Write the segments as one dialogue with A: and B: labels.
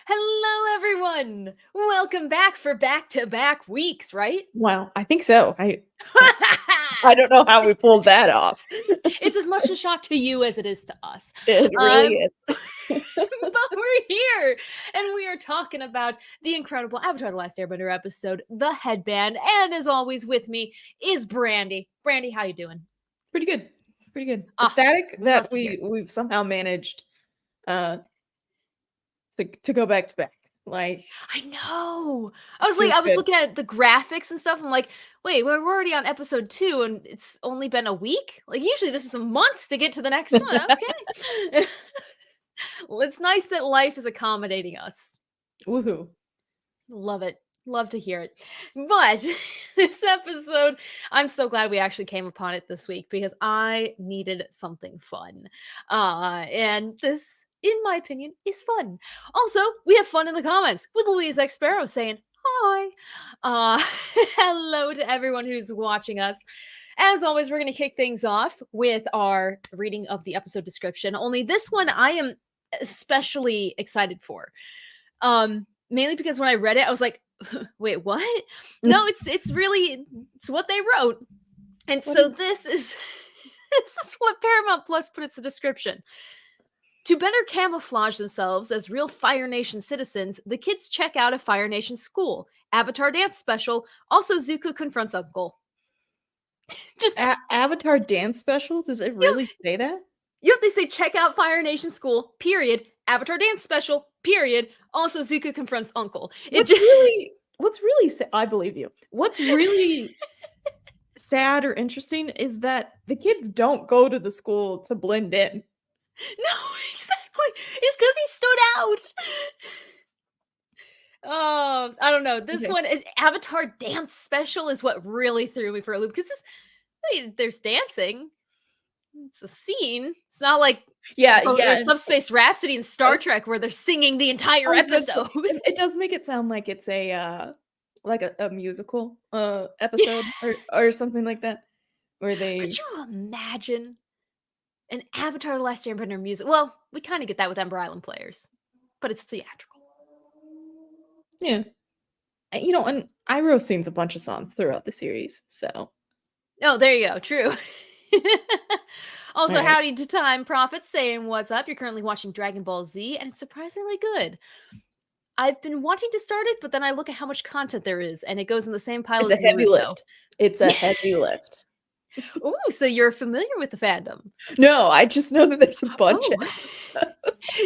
A: Hello, everyone. Welcome back for back-to-back weeks, right?
B: Well, I think so. I don't know how we pulled that off.
A: It's as much a shock to you as it is to us.
B: It really is.
A: But we're here, and we are talking about the incredible Avatar: The Last Airbender episode, The Headband, and as always with me is Brandy. Brandy, how you doing?
B: Pretty good. Pretty good.
A: Ah,
B: Ecstatic
A: love
B: that
A: to hear it.
B: we've somehow managed to go back to back. Like,
A: I know. I was
B: feels good.
A: looking at the graphics and stuff. I'm like, wait, we're already on episode 2 and it's only been a week? Like usually this is a month to get to the next one. Okay. Well, it's nice that life is accommodating us.
B: Woohoo.
A: Love it. Love to hear it. But this episode, I'm so glad we actually came upon it this week because I needed something fun. And this, in my opinion, is fun. Also, we have fun in the comments with Louise X Sparrow saying hi. Hello to everyone who's watching us. As always, we're going to kick things off with our reading of the episode description. Only this one I am especially excited for. Mainly because when I read it, I was like, wait, what? No, it's really what they wrote. And so this is what Paramount Plus put as the description. To better camouflage themselves as real Fire Nation citizens, the kids check out a Fire Nation school. Avatar dance special. Also, Zuko confronts Uncle.
B: Just Avatar dance special? Does it really say that?
A: Yep, they say check out Fire Nation school, period. Avatar dance special, period. Also, Zuko confronts Uncle.
B: What's really sad, I believe you. What's really sad or interesting is that the kids don't go to the school to blend in.
A: No, exactly. It's because he stood out. Oh, I don't know. This one, an Avatar dance special is what really threw me for a loop. Because there's dancing. It's a scene. It's not like there's Subspace Rhapsody in Star Trek where they're singing the entire episode.
B: It does make it sound like it's a like a musical episode or something like that. Where they
A: Could you imagine an Avatar: The Last Airbender music? Well, we kind of get that with Ember Island Players, but it's theatrical.
B: Yeah. And Iroh sings a bunch of songs throughout the series, so.
A: Oh, there you go. True. Also, right. Howdy to Time Prophet saying what's up. You're currently watching Dragon Ball Z, and it's surprisingly good. I've been wanting to start it, but then I look at how much content there is, and it goes in the same pile as
B: a heavy lift. It's a heavy lift.
A: Ooh, so you're familiar with the fandom?
B: No, I just know that there's a bunch of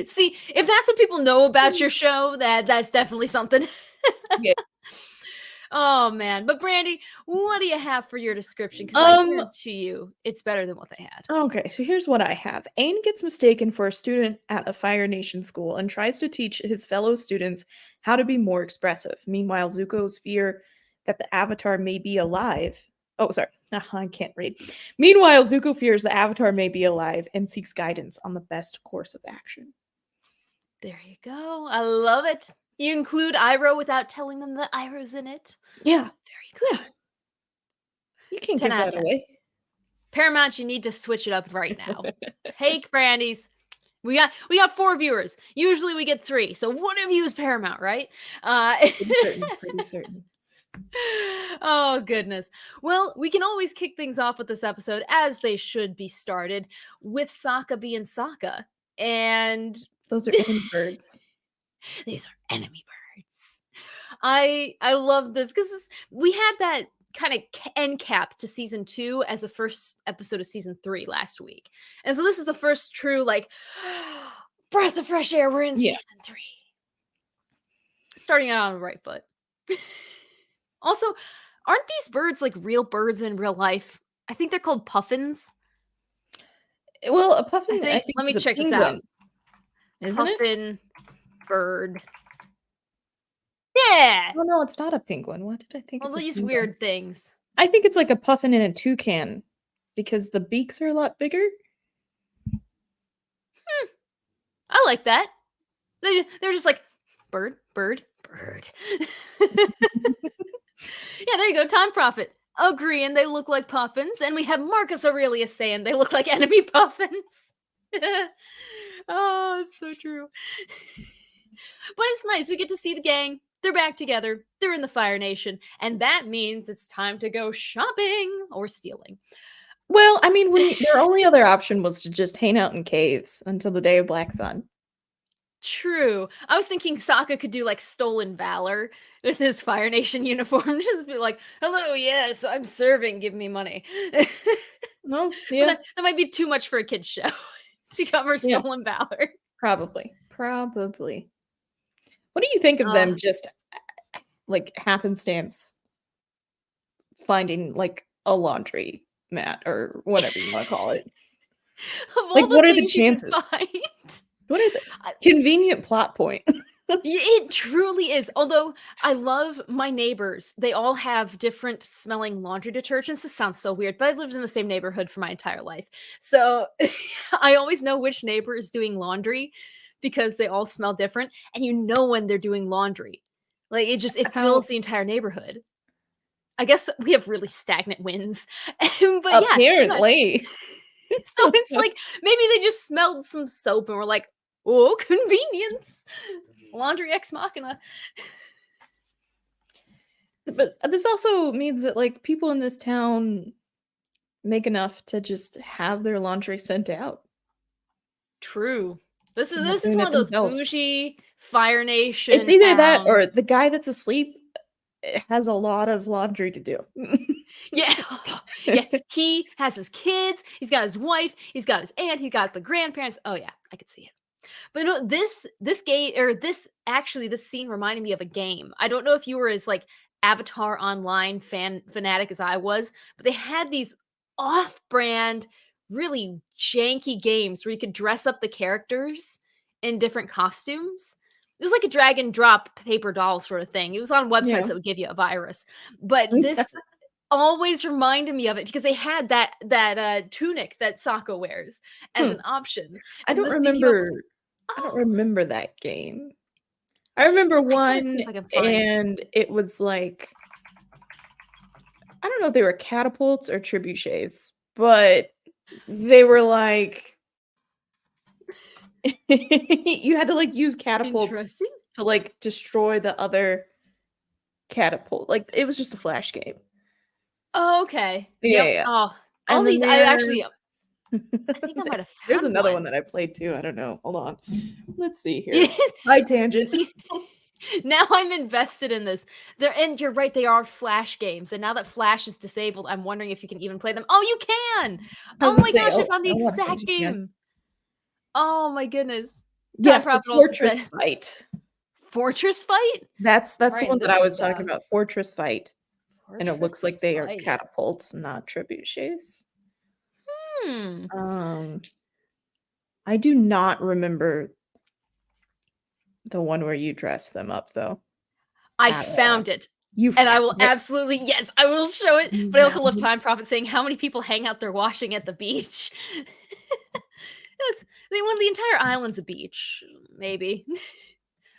A: See, if that's what people know about your show, that's definitely something. Yeah. Oh man, but Brandy, what do you have for your description? Because to you, it's better than what they had.
B: Okay, so here's what I have. Aang gets mistaken for a student at a Fire Nation school and tries to teach his fellow students how to be more expressive. Meanwhile, Zuko's fear that the Avatar may be alive. Oh, sorry, I can't read. Meanwhile, Zuko fears the Avatar may be alive and seeks guidance on the best course of action.
A: There you go. I love it. You include Iroh without telling them that Iroh's in it.
B: Yeah.
A: Very good.
B: Yeah. You can't give that away.
A: Paramount, you need to switch it up right now. Take Brandy's. We got 4 viewers. Usually we get 3. So one of you is Paramount, right?
B: Pretty certain.
A: Oh, goodness. Well, we can always kick things off with this episode, as they should be started, with Sokka being Sokka. And
B: those are enemy birds.
A: These are enemy birds. I love this because we had that kind of end cap to season 2 as the first episode of season 3 last week. And so this is the first true, like, breath of fresh air. We're in season 3. Starting out on the right foot. Also, aren't these birds like real birds in real life? I think they're called puffins.
B: Well, a puffin.
A: I think let me check this out. Isn't puffin bird. Yeah.
B: Oh no, it's not a penguin. What did I think?
A: All these weird things.
B: I think it's like a puffin and a toucan because the beaks are a lot bigger.
A: I like that. They're just like bird, bird, bird. Yeah, there you go. Time Prophet agreeing they look like puffins, and we have Marcus Aurelius saying they look like enemy puffins. Oh, it's so true. But it's nice. We get to see the gang. They're back together. They're in the Fire Nation. And that means it's time to go shopping or stealing.
B: Well, I mean, their only other option was to just hang out in caves until the day of Black Sun.
A: True. I was thinking Sokka could do like stolen valor with his Fire Nation uniform. Just be like, hello, yes, I'm serving. Give me money.
B: No,
A: But
B: yeah,
A: that might be too much for a kid's show to cover
B: yeah,
A: stolen valor.
B: probably. What do you think of
A: Uh,
B: them just like happenstance finding like a laundry mat or whatever you want to call it?
A: of all
B: Like,
A: the
B: what are the
A: things you can
B: chances?
A: find.
B: What are the
A: I-
B: convenient plot point?
A: It truly is. Although I love my neighbors. They all have different smelling laundry detergents. This sounds so weird, but I've lived in the same neighborhood for my entire life. So I always know which neighbor is doing laundry because they all smell different. And you know when they're doing laundry. Like it
B: How
A: fills the entire neighborhood. I guess we have really stagnant winds. But yeah, no,
B: apparently.
A: so it's like maybe they just smelled some soap and were like, oh, convenience. Laundry ex machina.
B: But this also means that like people in this town make enough to just have their laundry sent out.
A: True. This is
B: They're not
A: this is
B: doing
A: one
B: it
A: of those
B: themselves.
A: bougie Fire
B: It's
A: Nation
B: either that or
A: towns.
B: the guy that's asleep has a lot of laundry to do.
A: Yeah. Yeah. He has his kids, he's got his wife, he's got his aunt, he's got the grandparents. Oh yeah, I could see it. But no, this game or this scene reminded me of a game. I don't know if you were as like Avatar Online fanatic as I was, but they had these off-brand, really janky games where you could dress up the characters in different costumes. It was like a drag and drop paper doll sort of thing. It was on websites
B: Yeah.
A: that would give you a virus. But this always reminded me of it because they had that tunic that Sokka wears as
B: Hmm.
A: an option.
B: I
A: And
B: don't
A: this dude came up
B: remember
A: with
B: I don't
A: oh,
B: remember that game. I remember
A: I thought it
B: one
A: seems like a fun.
B: and it was like I don't know if they were catapults or trebuchets, but they were like you had to like use catapults
A: Interesting.
B: to like destroy the other catapult. Like it was just a flash game.
A: Oh, okay.
B: Yeah,
A: Yep.
B: yeah.
A: Oh, all
B: And then
A: these I
B: there
A: actually I think I might have
B: there's
A: found
B: another one
A: one.
B: that I played too. I don't know. Hold on. Let's see here. High tangent.
A: See, now I'm invested in this. And you're right, they are Flash games. And now that Flash is disabled, I'm wondering if you can even play them. Oh, you can.
B: I was
A: Oh
B: gonna
A: my
B: say,
A: gosh, I found the
B: a lot of things
A: exact
B: you can.
A: game. Oh my goodness. Time
B: Yes, so
A: Prophet also
B: Fortress
A: said
B: Fight.
A: Fortress Fight?
B: That's
A: All
B: the
A: right,
B: one that
A: this
B: I was
A: one's
B: talking
A: down.
B: about, Fortress Fight, and it looks
A: Fortress
B: like they are
A: Fight.
B: catapults, not trebuchets.
A: Hmm.
B: Um, I do not remember the one where you dress them up though
A: I
B: at all.
A: found it.
B: You
A: And I
B: found
A: will
B: it.
A: absolutely yes, I will show it.
B: You
A: But I also love
B: found it.
A: Time Prophet saying how many people hang out there washing at the beach. That's I mean, the entire island's a beach, maybe.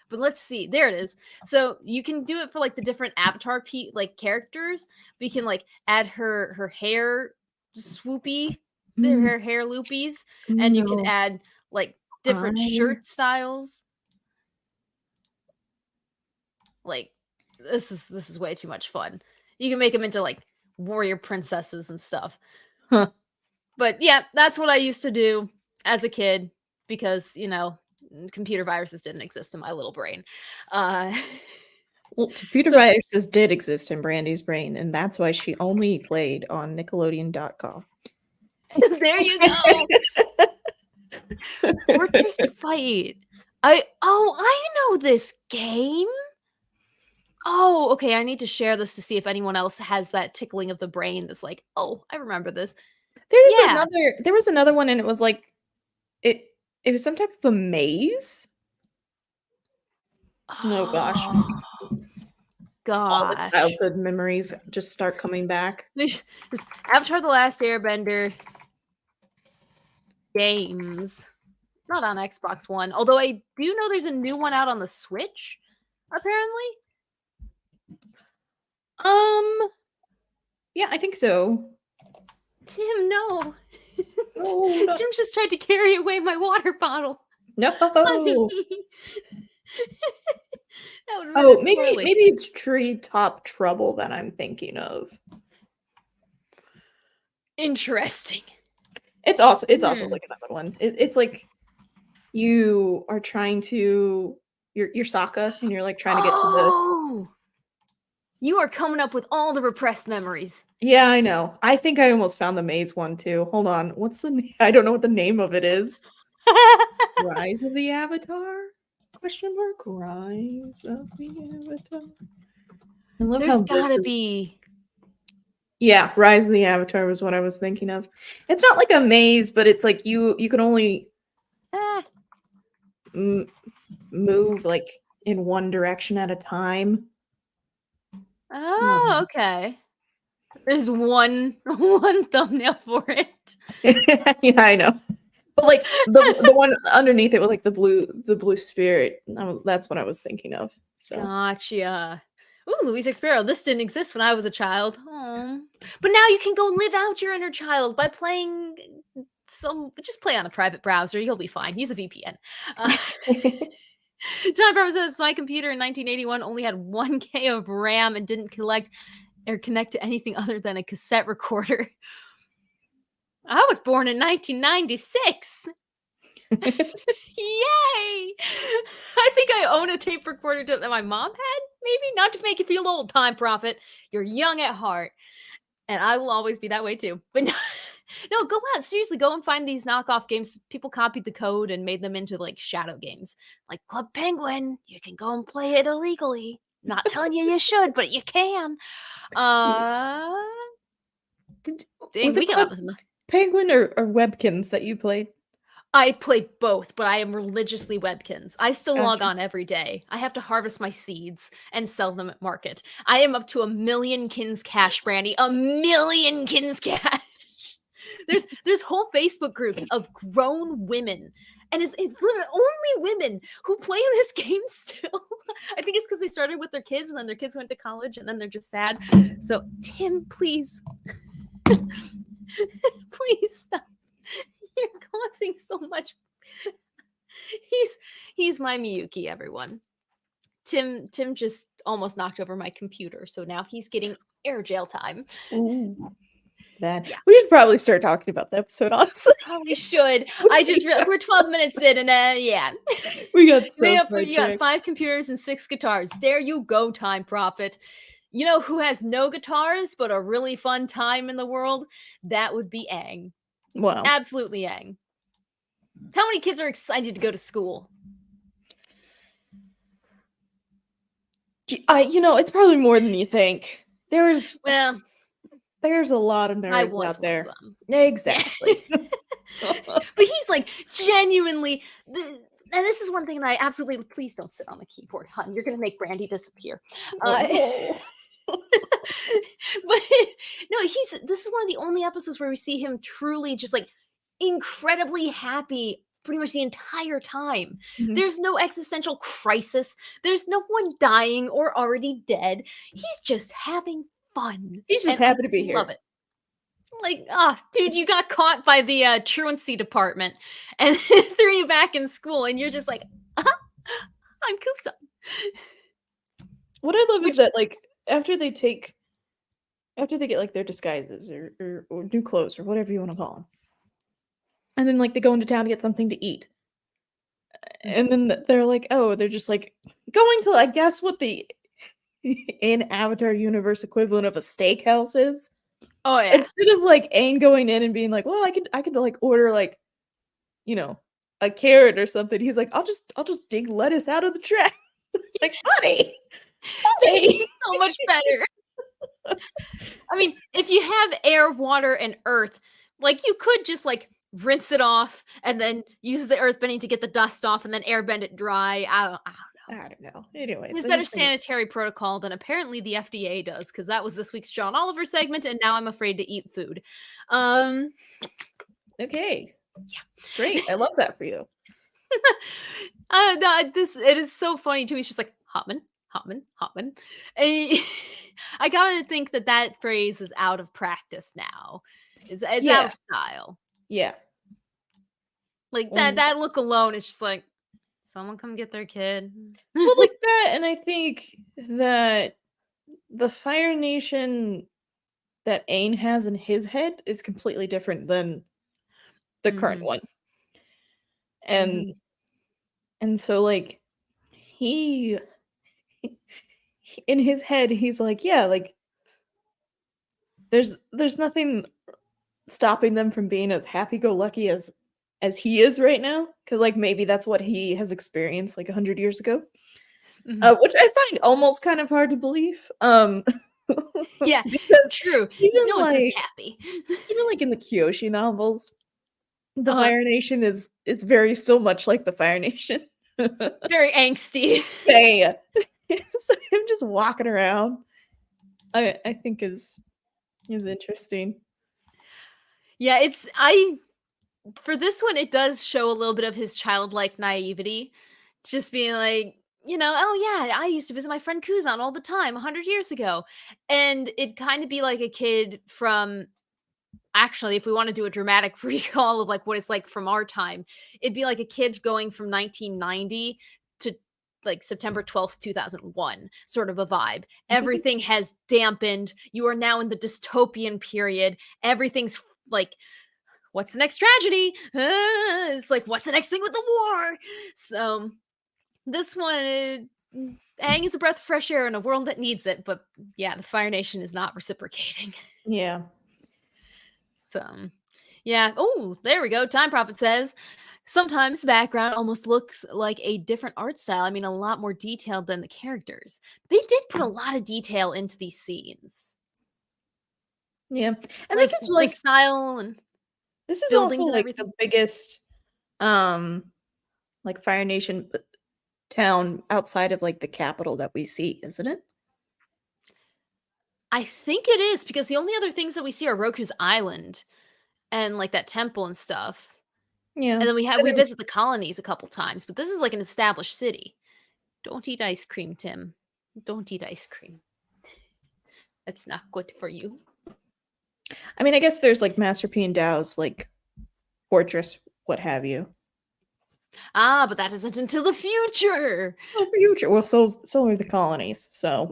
A: But let's see. There it is. So you can do it for like the different avatar like characters. We can like add her hair swoopy,
B: Mm,
A: her hair loopies, and you can
B: no,
A: add like different
B: I
A: shirt styles. Like this is way too much fun. You can make them into like warrior princesses and stuff.
B: huh.
A: But yeah, that's what I used to do as a kid because, computer viruses didn't exist in my little brain. Uh
B: Well, computer
A: so
B: viruses did exist in Brandy's brain, and that's why she only played on Nickelodeon.com.
A: there you go. Fortress Fight. I know this game. Oh, okay. I need to share this to see if anyone else has that tickling of the brain that's like, oh, I remember this. Yeah.
B: There was another one, and it was like it it was some type of a maze. Oh gosh.
A: Oh,
B: All the
A: gosh.
B: childhood memories just start coming back.
A: This Avatar: The Last Airbender games. Not on Xbox One. Although I do know there's a new one out on the Switch, apparently.
B: Um, yeah, I think so.
A: Tim, no.
B: Oh, no.
A: Tim just tried to carry away my water bottle.
B: No.
A: Honey. That would have
B: Oh,
A: been
B: maybe
A: poorly.
B: it's Treetop Trouble that I'm thinking of.
A: Interesting.
B: It's also
A: Hmm.
B: like another one. It's like you are trying to you're Sokka and you're like trying to get to the
A: Oh, you are coming up with all the repressed memories.
B: Yeah, I know. I think I almost found the maze one too. Hold on. What's the I don't know what the name of it is. Rise of the Avatar? Question mark. Rise of the Avatar. I love
A: There's
B: how this
A: gotta
B: is
A: be.
B: Yeah, Rise of the Avatar was what I was thinking of. It's not like a maze, but it's like you can only
A: Ah,
B: move like in one direction at a time.
A: oh, okay. There's one one thumbnail for it.
B: Yeah, I know. But like the one underneath it with like the blue spirit. That's what I was thinking of. So
A: Gotcha. Ooh, Louise Xperio. This didn't exist when I was a child. Oh. But now you can go live out your inner child by playing just play on a private browser. You'll be fine. Use a VPN. Time Purpose says my computer in 1981 only had 1K of RAM and didn't collect or connect to anything other than a cassette recorder. I was born in 1996. Yay! I think I own a tape recorder that my mom had, maybe? Not to make you feel old, Time Prophet. You're young at heart. And I will always be that way too. But no, no, go out. Seriously, go and find these knockoff games. People copied the code and made them into like shadow games. Like Club Penguin. You can go and play it illegally. Not telling you should, but you can. Uh dang,
B: Was it
A: we
B: Club
A: got
B: Penguin or Webkins that you played?
A: I play both, but I am religiously Webkins. I still log
B: Gotcha.
A: on every day. I have to harvest my seeds and sell them at market. I am up to 1,000,000 kins cash, Brandy. 1,000,000 kins cash. There's whole Facebook groups of grown women, and it's literally only women who play this game still. I think it's because they started with their kids, and then their kids went to college, and then they're just sad. So Tim, please, please stop. You're causing so much. He's my Miyuki, everyone. Tim just almost knocked over my computer, so now he's getting air jail time.
B: Ooh, that
A: Yeah,
B: we should probably start talking about the episode. Honestly,
A: probably should. I just we're 12 minutes in, and yeah,
B: we got so
A: you got
B: sidetracked.
A: 5 computers and 6 guitars. There you go, Time Prophet. You know who has no guitars but a really fun time in the world? That would be Aang.
B: Wow.
A: Absolutely Aang. How many kids are excited to go to school?
B: It's probably more than you think. There's
A: Well,
B: a lot of
A: I
B: nerds
A: was
B: out
A: one of
B: there.
A: them.
B: Exactly.
A: But he's like genuinely and this is one thing that I absolutely please don't sit on the keyboard, hun. You're gonna make Brandy disappear.
B: Oh,
A: But no, this is one of the only episodes where we see him truly just like incredibly happy pretty much the entire time.
B: no. Mhm.
A: There's no existential crisis. There's no one dying or already dead. He's just having fun.
B: He's just
A: And I
B: happy to be
A: love
B: here.
A: it. Like, ah, dude, you got caught by the truancy department and threw you back in school, and you're just like, I'm Kusa.
B: What I love is
A: Which,
B: that like after they get like their disguises or new clothes or whatever you want to call them, and then like they go into town to get something to eat, and then they're like, oh, they're just like going to I guess what the in Avatar universe equivalent of a steakhouse is.
A: oh yeah,
B: Instead of like Aang going in and being like, well, I could like order like a carrot or something. He's like, I'll just dig lettuce out of the trash. Like, buddy,
A: it's
B: buddy.
A: just so much better. I mean, if you have air, water, and earth, like you could just like rinse it off and then use the earth bending to get the dust off and then air bend it dry. I don't know.
B: I don't know. Anyways,
A: There's
B: I
A: better
B: just think
A: sanitary protocol than apparently the FDA does, because that was this week's John Oliver segment, and now I'm afraid to eat food. Um,
B: okay.
A: Yeah.
B: Great. I love that for you.
A: no, it is so funny too. He's just like Hotman, Hotman, Hotman. And I gotta think that phrase is out of practice now. It's out
B: Yeah.
A: of style.
B: Yeah.
A: Like that look alone is just like someone come get their kid.
B: Well, like that, and I think that the Fire Nation that Aang has in his head is completely different than the current
A: Mhm.
B: one. And
A: Mhm.
B: and so like he in his head he's like, yeah, like there's nothing stopping them from being as happy-go-lucky as he is right now, because like maybe that's what he has experienced like 100 years ago,
A: Mhm.
B: which I find almost kind of hard to believe,
A: Yeah,
B: because
A: true.
B: even
A: No one's this
B: like
A: happy.
B: even like in the Kyoshi novels, the
A: Uh-huh.
B: Fire Nation is very still much like the Fire Nation.
A: Very angsty.
B: Yeah, so him just walking around, I think is interesting.
A: Yeah, it's I for this one, it does show a little bit of his childlike naivety, just being like, "Oh, yeah, I used to visit my friend Kuzan all the time 100 years ago." And it kinda be like a kid from actually, if we wanna do a dramatic recall of, like, what it's like from our time, it'd be like a kid going from 1990 to, like, September 12th, 2001, sort of a vibe. Everything has dampened, you are now in the dystopian period, everything's, like, what's the next tragedy? It's like, what's the next thing with the war? So this one, Aang is a breath of fresh air in a world that needs it, but yeah, the Fire Nation is not reciprocating.
B: Yeah.
A: So yeah. Oh, there we go. Time Prophet says sometimes the background almost looks like a different art style. I mean, a lot more detailed than the characters. They did put a lot of detail into these scenes,
B: Yeah, and
A: like
B: this is
A: the
B: like
A: style and
B: this is also
A: buildings and
B: like
A: everything.
B: the biggest um like Fire Nation town outside of like the capital that we see, isn't it?
A: I think it is because the only other things that we see are Roku's island and like that temple and stuff.
B: Yeah.
A: And then
B: And
A: we
B: then
A: visit the colonies a couple times, but this is like an established city. Don't eat ice cream, Tim. Don't eat ice cream. That's not good for you.
B: I mean, I guess there's like Master P and Dao's like fortress, what have you.
A: Ah, but that isn't until the future.
B: Oh, future. Well, so are the colonies. So.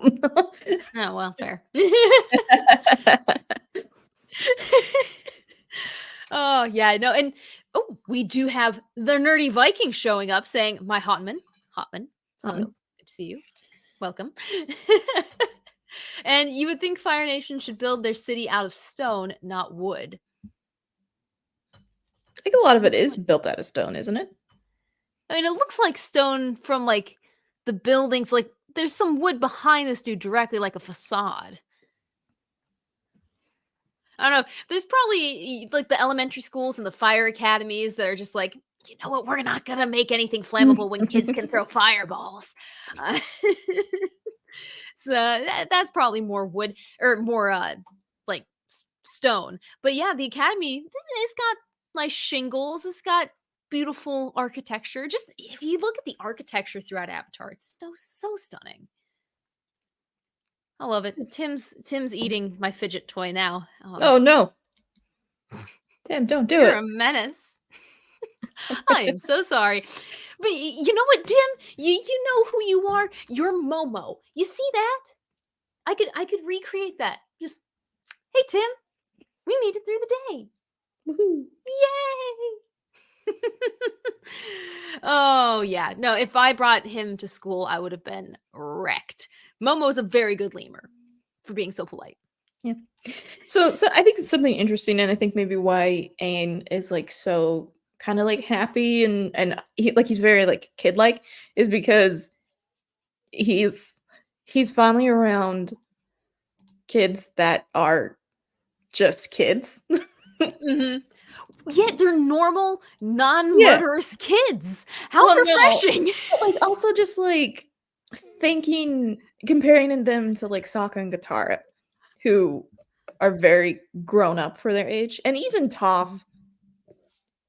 A: Oh, well, fair. Oh, yeah, no, and oh, we do have the nerdy Viking showing up saying, "My hotman, hotman, hello, good to see you, welcome." And you would think Fire Nation should build their city out of stone, not wood.
B: I think a lot of it
A: Good
B: is
A: point.
B: built out of stone, isn't it?
A: I mean, it looks like stone from like the buildings. Like there's some wood behind this dude directly, like a facade. I don't know. There's probably like the elementary schools and the fire academies that are just like, you know what? We're not gonna make anything flammable when kids can throw fireballs. Uh, so that's probably more wood or more like stone. But yeah, the academy it's got nice shingles. It's got beautiful architecture. Just if you look at the architecture throughout Avatar, it's so stunning. I love it.
B: Yes.
A: Tim's eating my fidget toy now.
B: Oh no. Damn, don't do
A: You're a
B: it.
A: menace. I am so sorry. But you know what, Tim? You know who you are? You're Momo. You see that? I could recreate that. Just hey Tim, we made it through the day.
B: Woohoo.
A: Yay! Oh yeah. No, if I brought him to school, I would have been wrecked. Momo's a very good lemur for being so polite.
B: Yeah. So I think it's something interesting, and I think maybe why Aang is like so kind of like happy and he's very like kid like is because he's he's finally around kids that are just kids.
A: Hmm. Yeah, they're normal,
B: Yeah.
A: non-murderous kids. How
B: Well, no,
A: refreshing.
B: but like also just like thinking comparing them to like Sokka and Katara, who are very grown up for their age, and even Toph.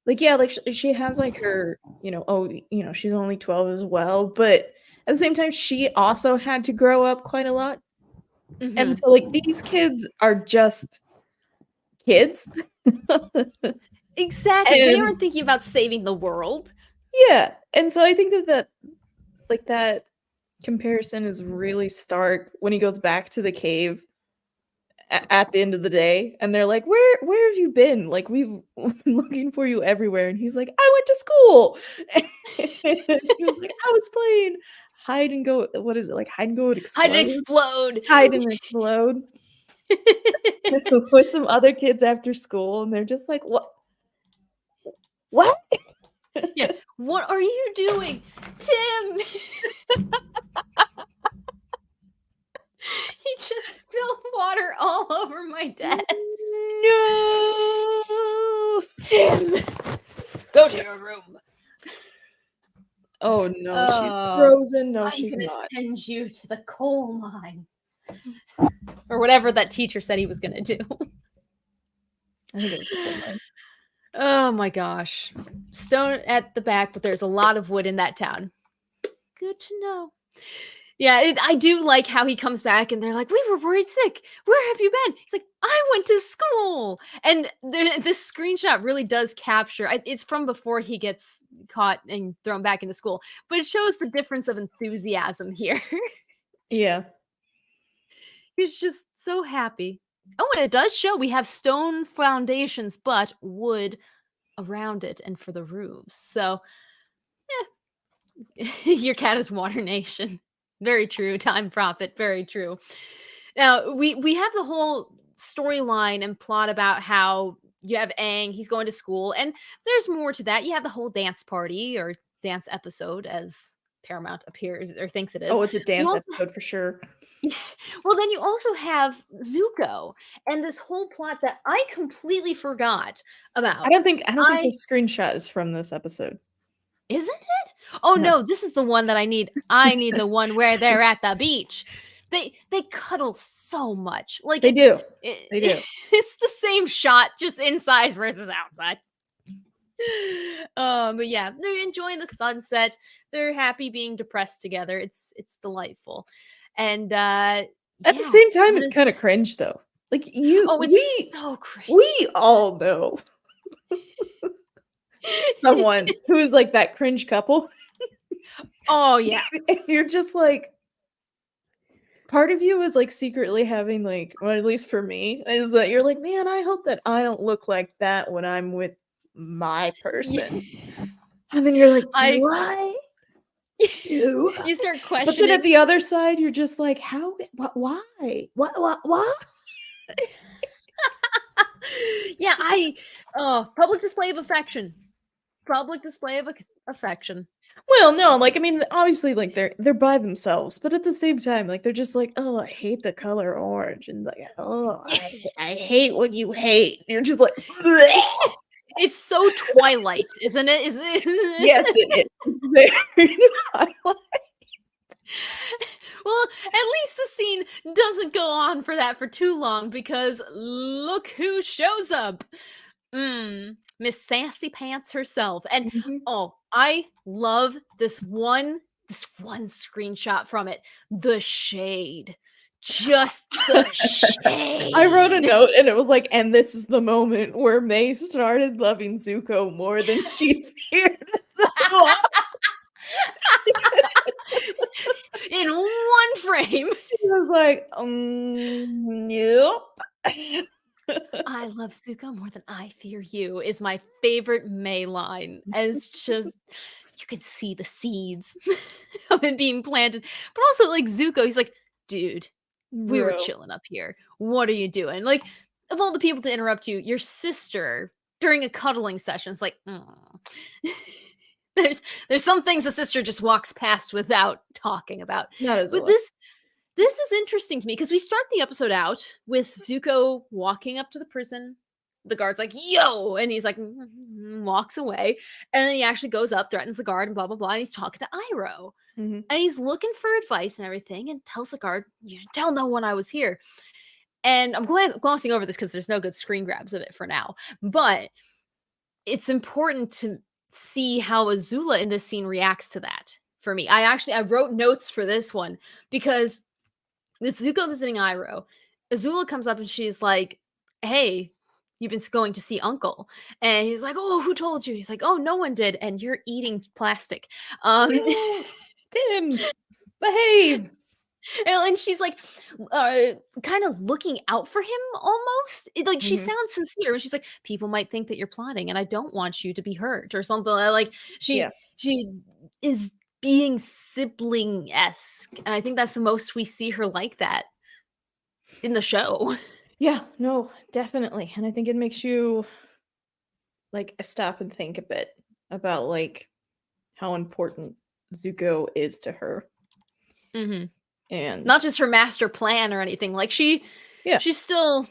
B: Like, yeah, like, she has, like, her, oh, she's only 12 as well, but at the same time, she also had to grow up quite a lot, and
A: Hmm.
B: so, like, these kids are just kids.
A: Exactly. They
B: And
A: aren't thinking about saving the world.
B: yeah, and so I think that like, that comparison is really stark when he goes back to the cave at the end of the day, and they're like, where have you been? Like, we've been looking for you everywhere." And he's like, "I went to school." And he was like, "I was playing hide and go, what is it, like hide and go and
A: Hide and
B: explode?
A: explode.
B: Hide and explode." With some other kids after school, and they're just like, what?"
A: Yeah. What are you doing, Tim? He just spilled water all over my desk.
B: No.
A: Tim, go to your room.
B: Oh no, she's frozen. No,
A: I'm
B: she's
A: gonna
B: not.
A: send you to the coal mines. Or whatever that teacher said he was gonna do.
B: I think it was the coal mine.
A: Oh my gosh. Stone at the back, but there's a lot of wood in that town. Good to know. Yeah, I do like how he comes back and they're like, "We were worried sick. Where have you been?" He's like, "I went to school." And this screenshot really does capture. It's from before he gets caught and thrown back into school, but it shows the difference of enthusiasm here.
B: Yeah.
A: He's just so happy. Oh, and it does show we have stone foundations, but wood around it and for the roofs. So, your cat is Water Nation. Very true. Time Prophet. Very true. Now we have the whole storyline and plot about how you have Aang, he's going to school, and there's more to that. You have the whole dance party or dance episode, as Paramount appears or thinks it is.
B: Oh, it's a
A: You
B: dance
A: also
B: episode for sure.
A: well, then you also have Zuko and this whole plot that I completely forgot about.
B: I don't think
A: I
B: the screenshot is from this episode.
A: Isn't it? Oh
B: No.
A: no, this is the one that I need. I need the one where they're at the beach. They cuddle so much. Like
B: They do.
A: It,
B: They do.
A: it's the same shot, just inside versus outside. But yeah, they're enjoying the sunset. They're happy being depressed together. It's delightful. And
B: At the same time, it's kind of cringe though. Like
A: it's so cringe.
B: we all know someone who is like that cringe couple.
A: Oh yeah.
B: And you're just like, part of you is like secretly having like, or at least for me, is that you're like, man, I hope that I don't look like that when I'm with my person. And then you're like, do I?
A: You start questioning.
B: But then at the other side, you're just like, how? Why? What?
A: Yeah, public display of affection. Public display of affection.
B: Well, no, like I mean, obviously, like they're by themselves, but at the same time, like they're just like, oh, I hate the color orange, and like, oh, I hate what you hate. You're just like,
A: it's so Twilight, isn't it? Is it?
B: Yes, it is. It's very Twilight.
A: Well, at least the scene doesn't go on for too long because look who shows up. Miss Sassy Pants herself. And I love this one screenshot from it. The shade. Just the shade.
B: I wrote a note and it was like, and this is the moment where May started loving Zuko more than she feared.
A: In one frame.
B: She was like, nope.
A: I love Zuko more than I fear you is my favorite May line. And it's just, you could see the seeds of it being planted. But also, like, Zuko, he's like, dude, we were chilling up here. What are you doing? Like, of all the people to interrupt you, your sister during a cuddling session is like, there's some things a sister just walks past without talking about.
B: Not as
A: but this is interesting to me because we start the episode out with Zuko walking up to the prison. The guard's like, yo, and he's like, walks away. And then he actually goes up, threatens the guard, and blah, blah, blah. And he's talking to Iroh. And he's looking for advice and everything and tells the guard, you should tell no one I was here. And I'm glossing over this because there's no good screen grabs of it for now. But it's important to see how Azula in this scene reacts to that for me. I wrote notes for this one because it's Zuko visiting Iroh. Azula comes up and she's like, hey, you've been going to see Uncle. And he's like, oh, who told you? He's like, oh, no one did. And you're eating plastic.
B: Tim. Behave.
A: And she's like, kind of looking out for him almost. Like she
B: Mhm.
A: sounds sincere. And she's like, people might think that you're plotting, and I don't want you to be hurt or something. Like
B: Yeah.
A: she is being sibling esque, and I think that's the most we see her like that in the show.
B: Yeah, no, definitely. And I think it makes you like stop and think a bit about like how important Zuko is to her.
A: Hmm.
B: And
A: Not just her master plan or anything. Like
B: yeah.
A: she still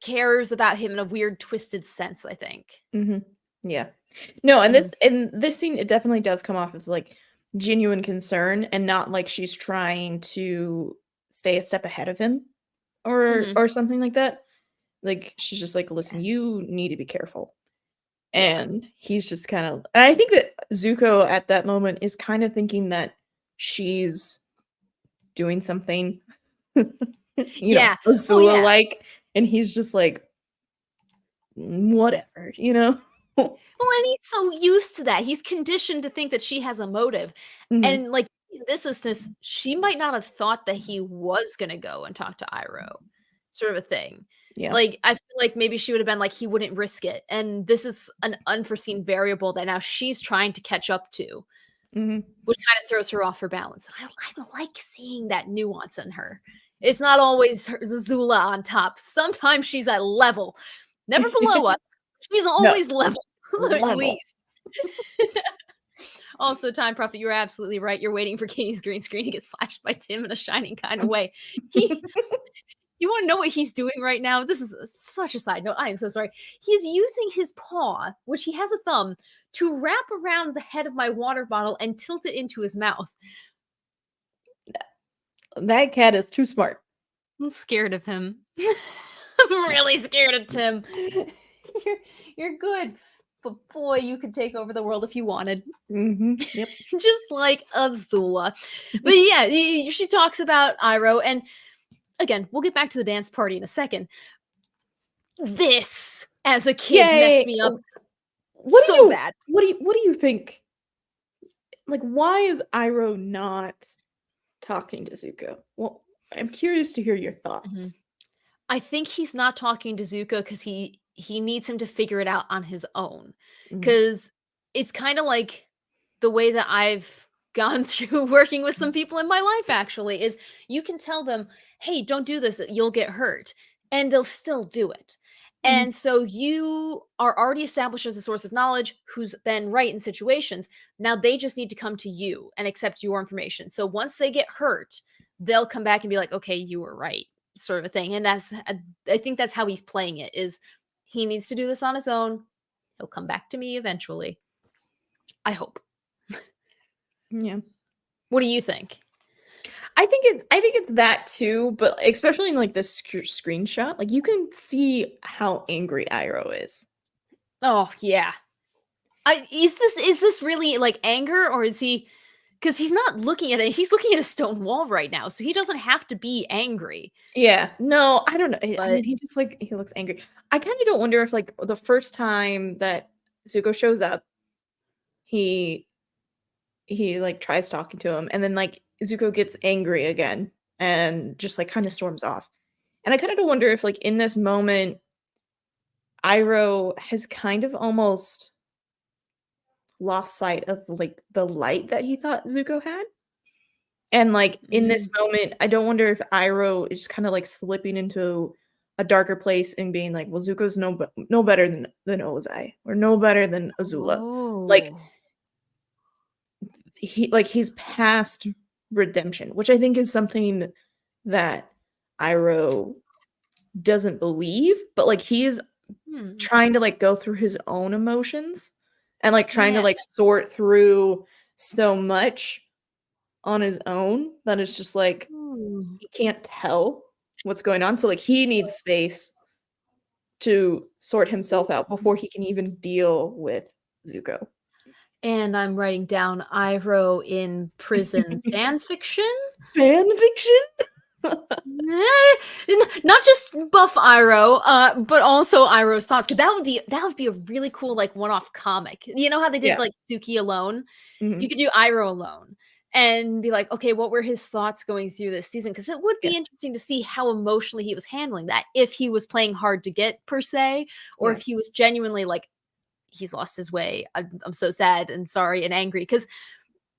A: cares about him in a weird, twisted sense, I think.
B: Mhm. Yeah. No, and
A: Mhm.
B: this scene, it definitely does come off as like genuine concern and not like she's trying to stay a step ahead of him
A: Mhm.
B: or something like that. Like she's just like, listen, you need to be careful.
A: Yeah.
B: And he's just kind of, and I think that Zuko at that moment is kind of thinking that she's doing something,
A: Yeah. Oh,
B: Azula
A: yeah.
B: like, and he's just like, whatever, you know?
A: Well, and he's so used to that. He's conditioned to think that she has a motive.
B: Mhm.
A: And, like, in this instance, she might not have thought that he was gonna go and talk to Iroh, sort of a thing.
B: Yeah.
A: Like, I feel like maybe she would have been like, he wouldn't risk it. And this is an unforeseen variable that now she's trying to catch up to,
B: Mhm.
A: which kind of throws her off her balance. I like seeing that nuance in her. It's not always Zula on top. Sometimes she's at level, never below us. She's
B: No,
A: always level, at
B: level.
A: least. Also, Time Prophet, you're absolutely right. You're waiting for Katie's green screen to get slashed by Tim in a shining kind of way. He, you want to know what he's doing right now? This is such a side note. I am so sorry. He's using his paw, which he has a thumb, to wrap around the head of my water bottle and tilt it into his mouth.
B: That cat is too smart.
A: I'm scared of him. I'm really scared of Tim. You're you're good, but boy, you could take over the world if you wanted.
B: Mhm. Yep.
A: Just like Azula. But yeah, she talks about Iroh, and again, we'll get back to the dance party in a second. This, as a kid, messed
B: Yay!
A: me up
B: What do
A: so
B: you
A: bad.
B: what do you think? Like, why is Iroh not talking to Zuko? Well, I'm curious to hear your
A: Mhm.
B: thoughts.
A: I think he's not talking to Zuko because he needs him to figure it out on his own.
B: Mhm.
A: Because it's kind of like the way that I've gone through working with some people in my life actually is you can tell them, "Hey, don't do this, you'll get hurt." And they'll still do it.
B: Mhm.
A: And so you are already established as a source of knowledge who's been right in situations. Now they just need to come to you and accept your information. So once they get hurt, they'll come back and be like, "Okay, you were right." Sort of a thing. And I think that's how he's playing it is he needs to do this on his own. He'll come back to me eventually. I hope.
B: Yeah.
A: What do you think?
B: I think it's that too, but especially in like this screenshot, like you can see how angry Iroh is.
A: Oh, yeah. Is this really like anger or is he because he's not looking at it, he's looking at a stone wall right now, so he doesn't have to be angry.
B: Yeah. No, I don't know. I
A: But
B: mean, he just like he looks angry. I kind of don't wonder if like the first time that Zuko shows up, he like tries talking to him and then like Zuko gets angry again and just like kind of storms off. And I kind of wonder if like in this moment Iroh has kind of almost lost sight of like the light that he thought Zuko had. And like in this
A: mm,
B: moment, I don't wonder if Iroh is kind of like slipping into a darker place and being like, well, Zuko's no better than Ozai or no better than Azula. Like
A: oh.
B: he's past redemption, which I think is something that Iroh doesn't believe, but like he is
A: Hmm.
B: trying to like go through his own emotions and like trying to
A: Yeah.
B: like sort through so much on his own that it's just like
A: Hmm.
B: he can't tell what's going on. So like he needs space to sort himself out before he can even deal with Zuko.
A: And I'm writing down Iroh in prison fan fiction.
B: Fan fiction?
A: Not just buff Iroh, but also Iroh's thoughts. 'Cause that would be a really cool like one-off comic. You know how they did
B: Yeah.
A: like Suki alone? You
B: Mhm.
A: could do Iroh alone. and be like, okay, what were his thoughts going through this season? Because it would
B: Yeah.
A: be interesting to see how emotionally he was handling that, if he was playing hard to get per se, or
B: Yeah.
A: if he was genuinely like, he's lost his way. I'm so sad and sorry and angry. Because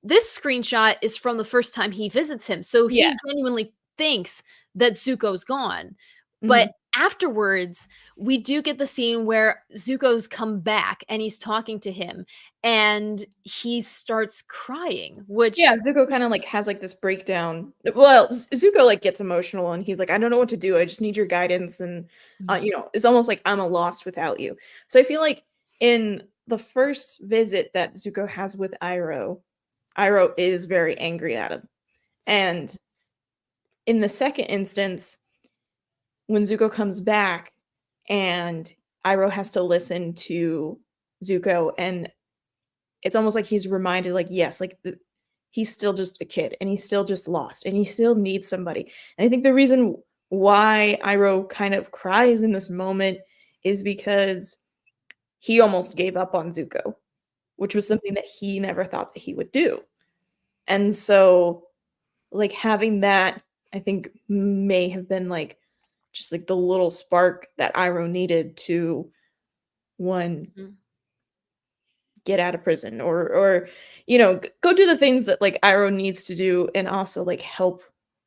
A: this screenshot is from the first time he visits him. So
B: Yeah.
A: he genuinely thinks that Zuko's gone. But
B: Mhm.
A: afterwards, we do get the scene where Zuko's come back and he's talking to him and he starts crying, which
B: Yeah, Zuko kind of like has like this breakdown. Well, Zuko like gets emotional and he's like, I don't know what to do. I just need your guidance. And,
A: Mhm,
B: it's almost like I'm a lost without you. So I feel like in the first visit that Zuko has with Iroh is very angry at him. And in the second instance, when Zuko comes back and Iroh has to listen to Zuko, and it's almost like he's reminded, like, yes, like he's still just a kid and he's still just lost and he still needs somebody. And I think the reason why Iroh kind of cries in this moment is because he almost gave up on Zuko, which was something that he never thought that he would do. And so, like, having that, I think, may have been like just like the little spark that Iroh needed to, one,
A: mhm,
B: get out of prison, or go do the things that like Iroh needs to do, and also like help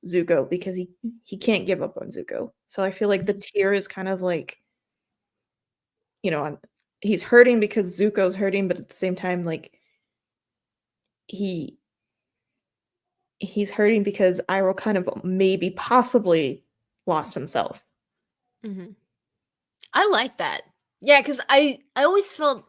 B: Zuko because he can't give up on Zuko. So I feel like the
A: mhm,
B: tear is kind of like, I'm he's hurting because Zuko's hurting, but at the same time, like, he he's hurting because Iroh kind of maybe possibly lost himself.
A: mhm. I like that. Yeah, because I always felt,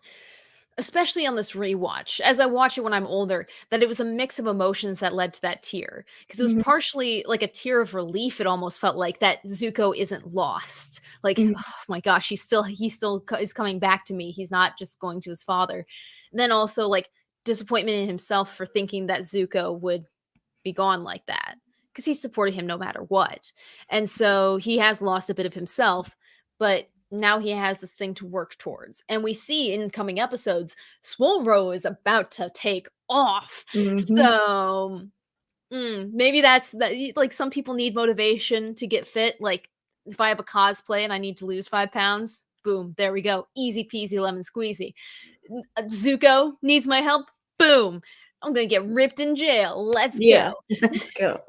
A: especially on this rewatch, as I watch it when I'm older, that it was a mix of emotions that led to that tear. Because it was
B: Mhm,
A: partially like a tear of relief. It almost felt like that Zuko isn't lost. Like,
B: mhm.
A: oh my gosh, is coming back to me. He's not just going to his father. And then also like disappointment in himself for thinking that Zuko would be gone like that, because he supported him no matter what. And so he has lost a bit of himself, but now he has this thing to work towards. And we see in coming episodes, Swolro is about to take off.
B: Mhm.
A: So maybe that's that. Like some people need motivation to get fit. Like if I have a cosplay and I need to lose 5 pounds, boom, there we go. Easy peasy lemon squeezy. Zuko needs my help. Boom. I'm gonna get ripped in jail. Let's
B: Yeah,
A: go.
B: let's go.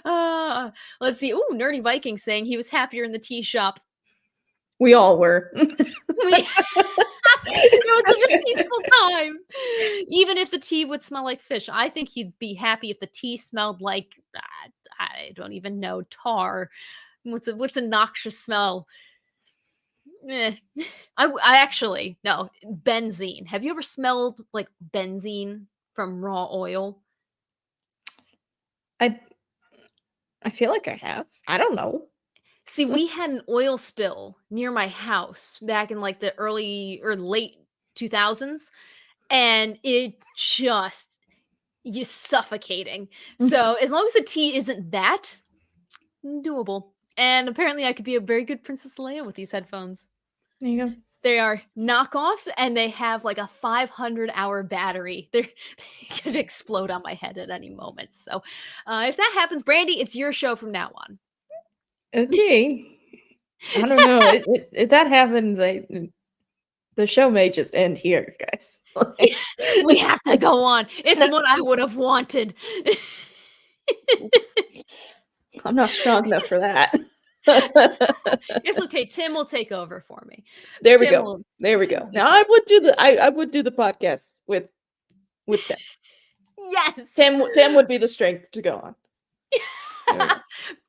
A: uh, let's see. Ooh, Nerdy Viking saying he was happier in the tea shop.
B: We all were.
A: It was such a peaceful time. Even if the tea would smell like fish, I think he'd be happy if the tea smelled like I don't even know, tar. What's a noxious smell? Eh. I actually no, benzene. Have you ever smelled like benzene from raw oil?
B: I I feel like I have. I don't know.
A: See, we had an oil spill near my house back in like the early or late 2000s, and it just you suffocating. So as long as the tea isn't that, doable. And apparently I could be a very good Princess Leia with these headphones.
B: There you go.
A: They are knockoffs and they have like a 500-hour battery. They could explode on my head at any moment. So if that happens, Brandy, it's your show from now on.
B: Okay. I don't know. If that happens, the show may just end here, guys.
A: We have to go on. It's what I would have wanted.
B: I'm not strong enough for that.
A: It's okay. Tim will take over for me.
B: There we
A: Tim
B: go.
A: will
B: There we
A: Tim
B: go.
A: will be
B: Now I would do the podcast with Tim.
A: Yes.
B: Tim would be the strength to go on. There we go.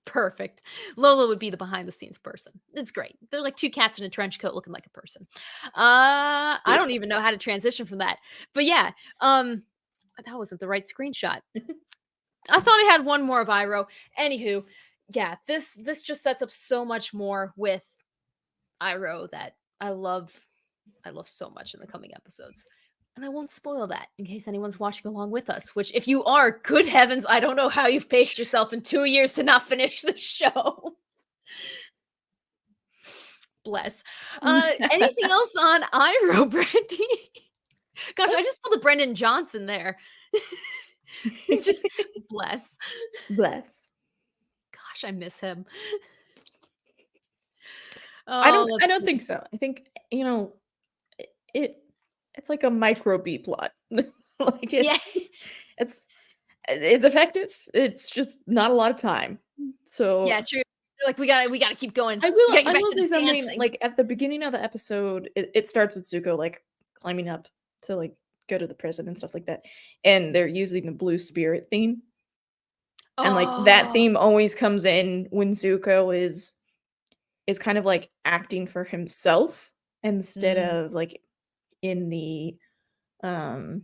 A: Perfect. Lola would be the behind the scenes person. It's great. They're like two cats in a trench coat looking like a person. I don't
B: Beautiful.
A: even know how to transition from that. But yeah, that wasn't the right screenshot. I thought I had one more of Iroh. Anywho, yeah, this just sets up so much more with Iroh that I love so much in the coming episodes. And I won't spoil that in case anyone's watching along with us, which if you are, good heavens, I don't know how you've paced yourself in 2 years to not finish the show. Bless. Anything else on Iroh, Brandy? Gosh, I just pulled a Brendan Johnson there. Just bless.
B: Bless.
A: Gosh, I miss him.
B: I
A: Oh,
B: don't
A: let's
B: I don't
A: see.
B: think so. I think, it, it it's like a micro B plot. Like
A: Yeah.
B: it's it's effective. It's just not a lot of time. So
A: Yeah, true. They're like, "We gotta keep going.
B: I
A: We
B: will
A: gotta get
B: I
A: back
B: will
A: to the
B: say something,
A: dancing."
B: like, at the beginning of the episode, it starts with Zuko, like, climbing up to, like, go to the prison and stuff like that, and they're using the Blue Spirit theme, and, like, that
A: Oh.
B: theme always comes in when Zuko is kind of, like, acting for himself instead
A: Mm,
B: of, like, in the, um,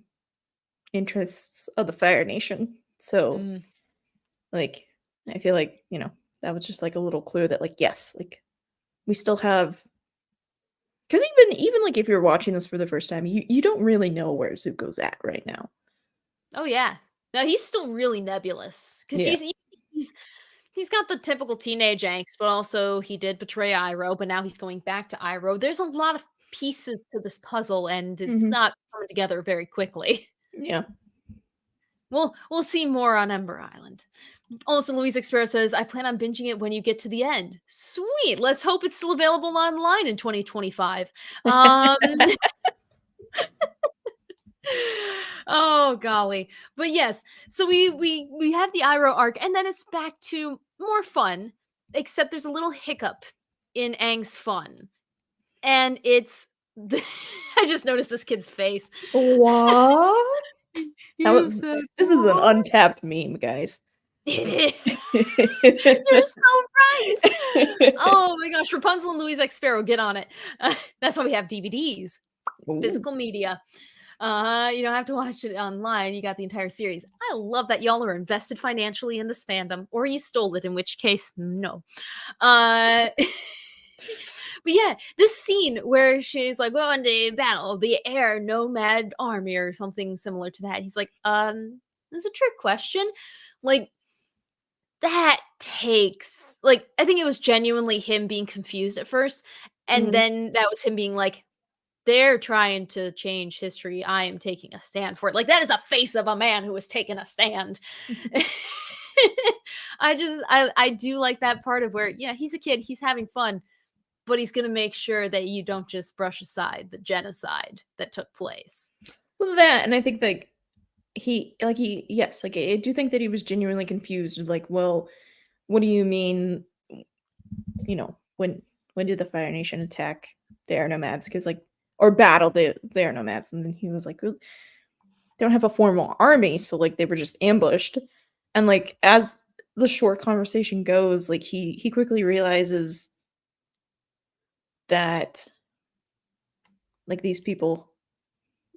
B: interests of the Fire Nation. So,
A: mm.
B: like, I feel like, that was just, like, a little clue that, like, yes, like, we still have. 'Cause even, like, if you're watching this for the first time, you don't really know where Zuko's at right now.
A: Oh, yeah. No, he's still really nebulous because
B: Yeah.
A: he's he's got the typical teenage angst, but also he did betray Iroh, but now he's going back to Iroh. There's a lot of pieces to this puzzle, and it's
B: Mhm.
A: not coming together very quickly.
B: Yeah.
A: We'll see more on Ember Island. Also, Louise Expero says, "I plan on binging it when you get to the end." Sweet. Let's hope it's still available online in 2025. Um, oh golly. But yes, so we have the Iroh arc, and then it's back to more fun, except there's a little hiccup in Aang's fun. And it's I just noticed this kid's face.
B: What? That
A: You
B: was
A: said
B: this is an
A: what?
B: untapped meme, guys.
A: It is. You're so right. Oh my gosh, Rapunzel and Louise X Sparrow, get on it. That's why we have DVDs,
B: Ooh.
A: physical media. You don't have to watch it online. You got the entire series. I love that y'all are invested financially in this fandom, or you stole it, in which case, no. But yeah, this scene where she's like, "Well, into battle, the air nomad army," or something similar to that. He's like, "That's a trick question." Like, that takes like, I think it was genuinely him being confused at first, and
B: Mhm.
A: then that was him being like, "They're trying to change history. I am taking a stand for it." Like, that is a face of a man who has taken a stand. I do like that part of where, yeah, he's a kid, he's having fun, but he's gonna make sure that you don't just brush aside the genocide that took place.
B: Well, that and I think, like, he yes, like, I do think that he was genuinely confused, like, "Well, what do you mean, when did the Fire Nation attack the Air Nomads? Because like or battle the Air Nomads?" And then he was like, "Well, they don't have a formal army, so, like, they were just ambushed." And, like, as the short conversation goes, like, he quickly realizes that, like, these people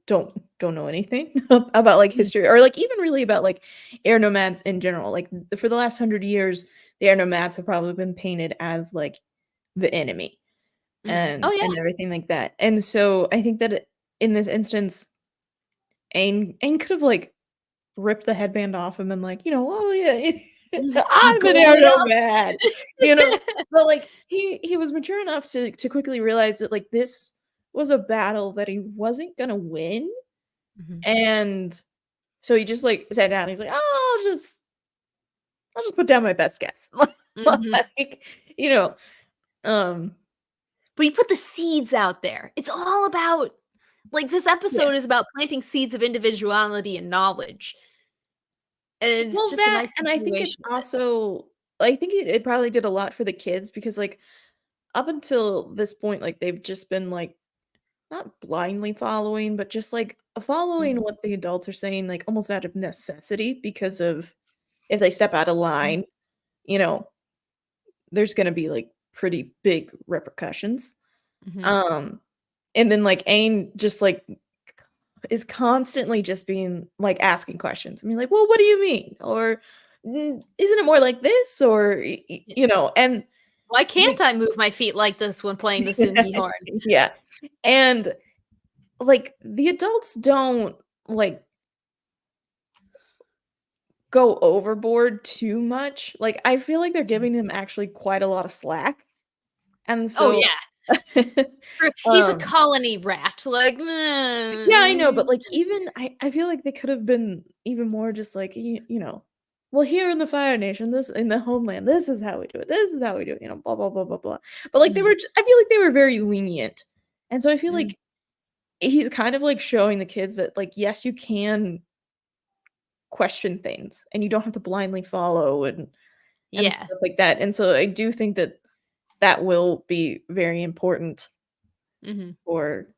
B: don't know anything about, like,
A: Mm,
B: history or, like, even really about, like, air nomads in general. Like, for the last 100 years, the air nomads have probably been painted as, like, the enemy
A: mhm. Oh, yeah.
B: and everything like that. And so I think that in this instance, Aang could have, like, ripped the headband off him and, like, "Oh, yeah, I'm an air
A: Glow it up.
B: nomad," you know? But, like, he was mature enough to quickly realize that, like, this was a battle that he wasn't gonna win,
A: Mhm,
B: and so he just, like, sat down, he's like, "Oh, I'll just put down my best guess."
A: mhm.
B: Like, you know, um
A: But he put the seeds out there. It's all about like, this
B: Yeah.
A: episode is about planting seeds of individuality and knowledge, and it's
B: Well,
A: just a
B: that
A: nice
B: and I think it's
A: continuation of it.
B: also I think it probably did a lot for the kids because, like, up until this point, like, they've just been, like, not blindly following, but just, like, following
A: Mhm,
B: what the adults are saying, like, almost out of necessity because of if they step out of
A: mhm,
B: line, you know, there's gonna be, like, pretty big repercussions.
A: mhm.
B: Um, and then, like, Aang just, like, is constantly just being like, asking questions. I mean, like, "Well, what do you mean?" Or, isn't it more like this?" Or,
A: Yeah.
B: and
A: Why
B: like
A: can't I move my feet like this when playing the tsungi horn?
B: yeah. And, like, the adults don't, like, go overboard too much. Like, I feel like they're
A: Mhm.
B: giving him actually quite a lot of slack. And
A: Oh,
B: so
A: yeah. He's a
B: Um,
A: colony rat. Like,
B: yeah, I know, but like even I feel like they could have been even more just like well, here in the Fire Nation, this in the homeland, this is how we do it. This is how we do it. Blah blah blah blah blah. But like
A: mhm,
B: I feel like they were very lenient, and so I feel
A: mhm.
B: like he's kind of like showing the kids that like yes, you can question things, and you don't have to blindly follow and
A: Yeah.
B: stuff like that. And so I do think that that will be very important
A: Mhm.
B: for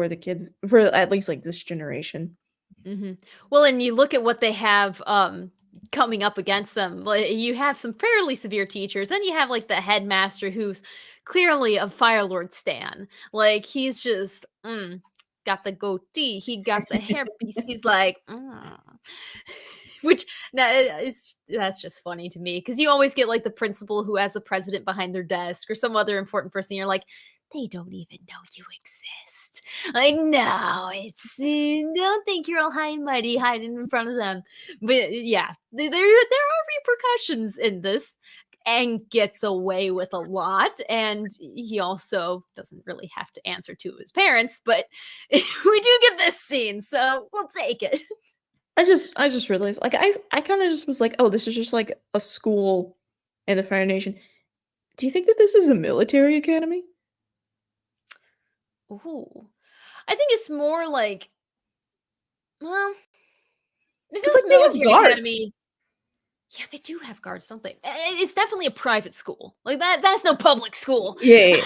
B: the kids for at least like this generation.
A: Mhm. Well, and you look at what they have, coming up against them. Like, you have some fairly severe teachers, then you have, like, the headmaster who's clearly a Fire Lord stan. Like, he's just, got the goatee, he got the hairpiece, he's like, "Mm." Which now it's that's just funny to me because you always get, like, the principal who has the president behind their desk or some other important person, you're like, "They don't even know you exist." Like, no, it's don't think you're all high and mighty hiding in front of them. But yeah, there are repercussions in this. And gets away with a lot, and he also doesn't really have to answer to his parents. But we do get this scene, so we'll take it.
B: I just realized like I kind of just was like, oh, this is just like a school in the Fire Nation. Do you think that this is a military academy?
A: Ooh, I think it's more like, well, if it
B: Because like
A: was
B: they have
A: military
B: guards.
A: academy, yeah, they do have guards, don't they? It's definitely a private school. Like that's no public school.
B: Yeah, yeah, yeah.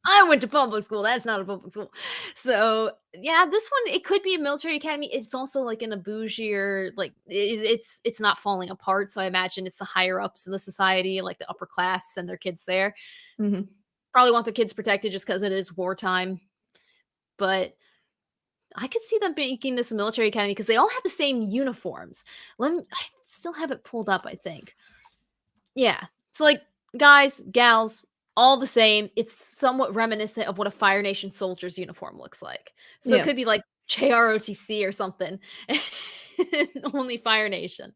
A: I went to public school. That's not a public school. So yeah, this one it could be a military academy. It's also like in a bougier, like it's not falling apart. So I imagine it's the higher ups in the society, like the upper class, and their kids there.
B: Mhm.
A: Probably want their kids protected just because it is wartime. But I could see them making this a military academy because they all have the same uniforms. I still have it pulled up, I think. Yeah. So like guys, gals, all the same. It's somewhat reminiscent of what a Fire Nation soldier's uniform looks like. So it
B: Yeah.
A: could be like JROTC or something. Only Fire Nation.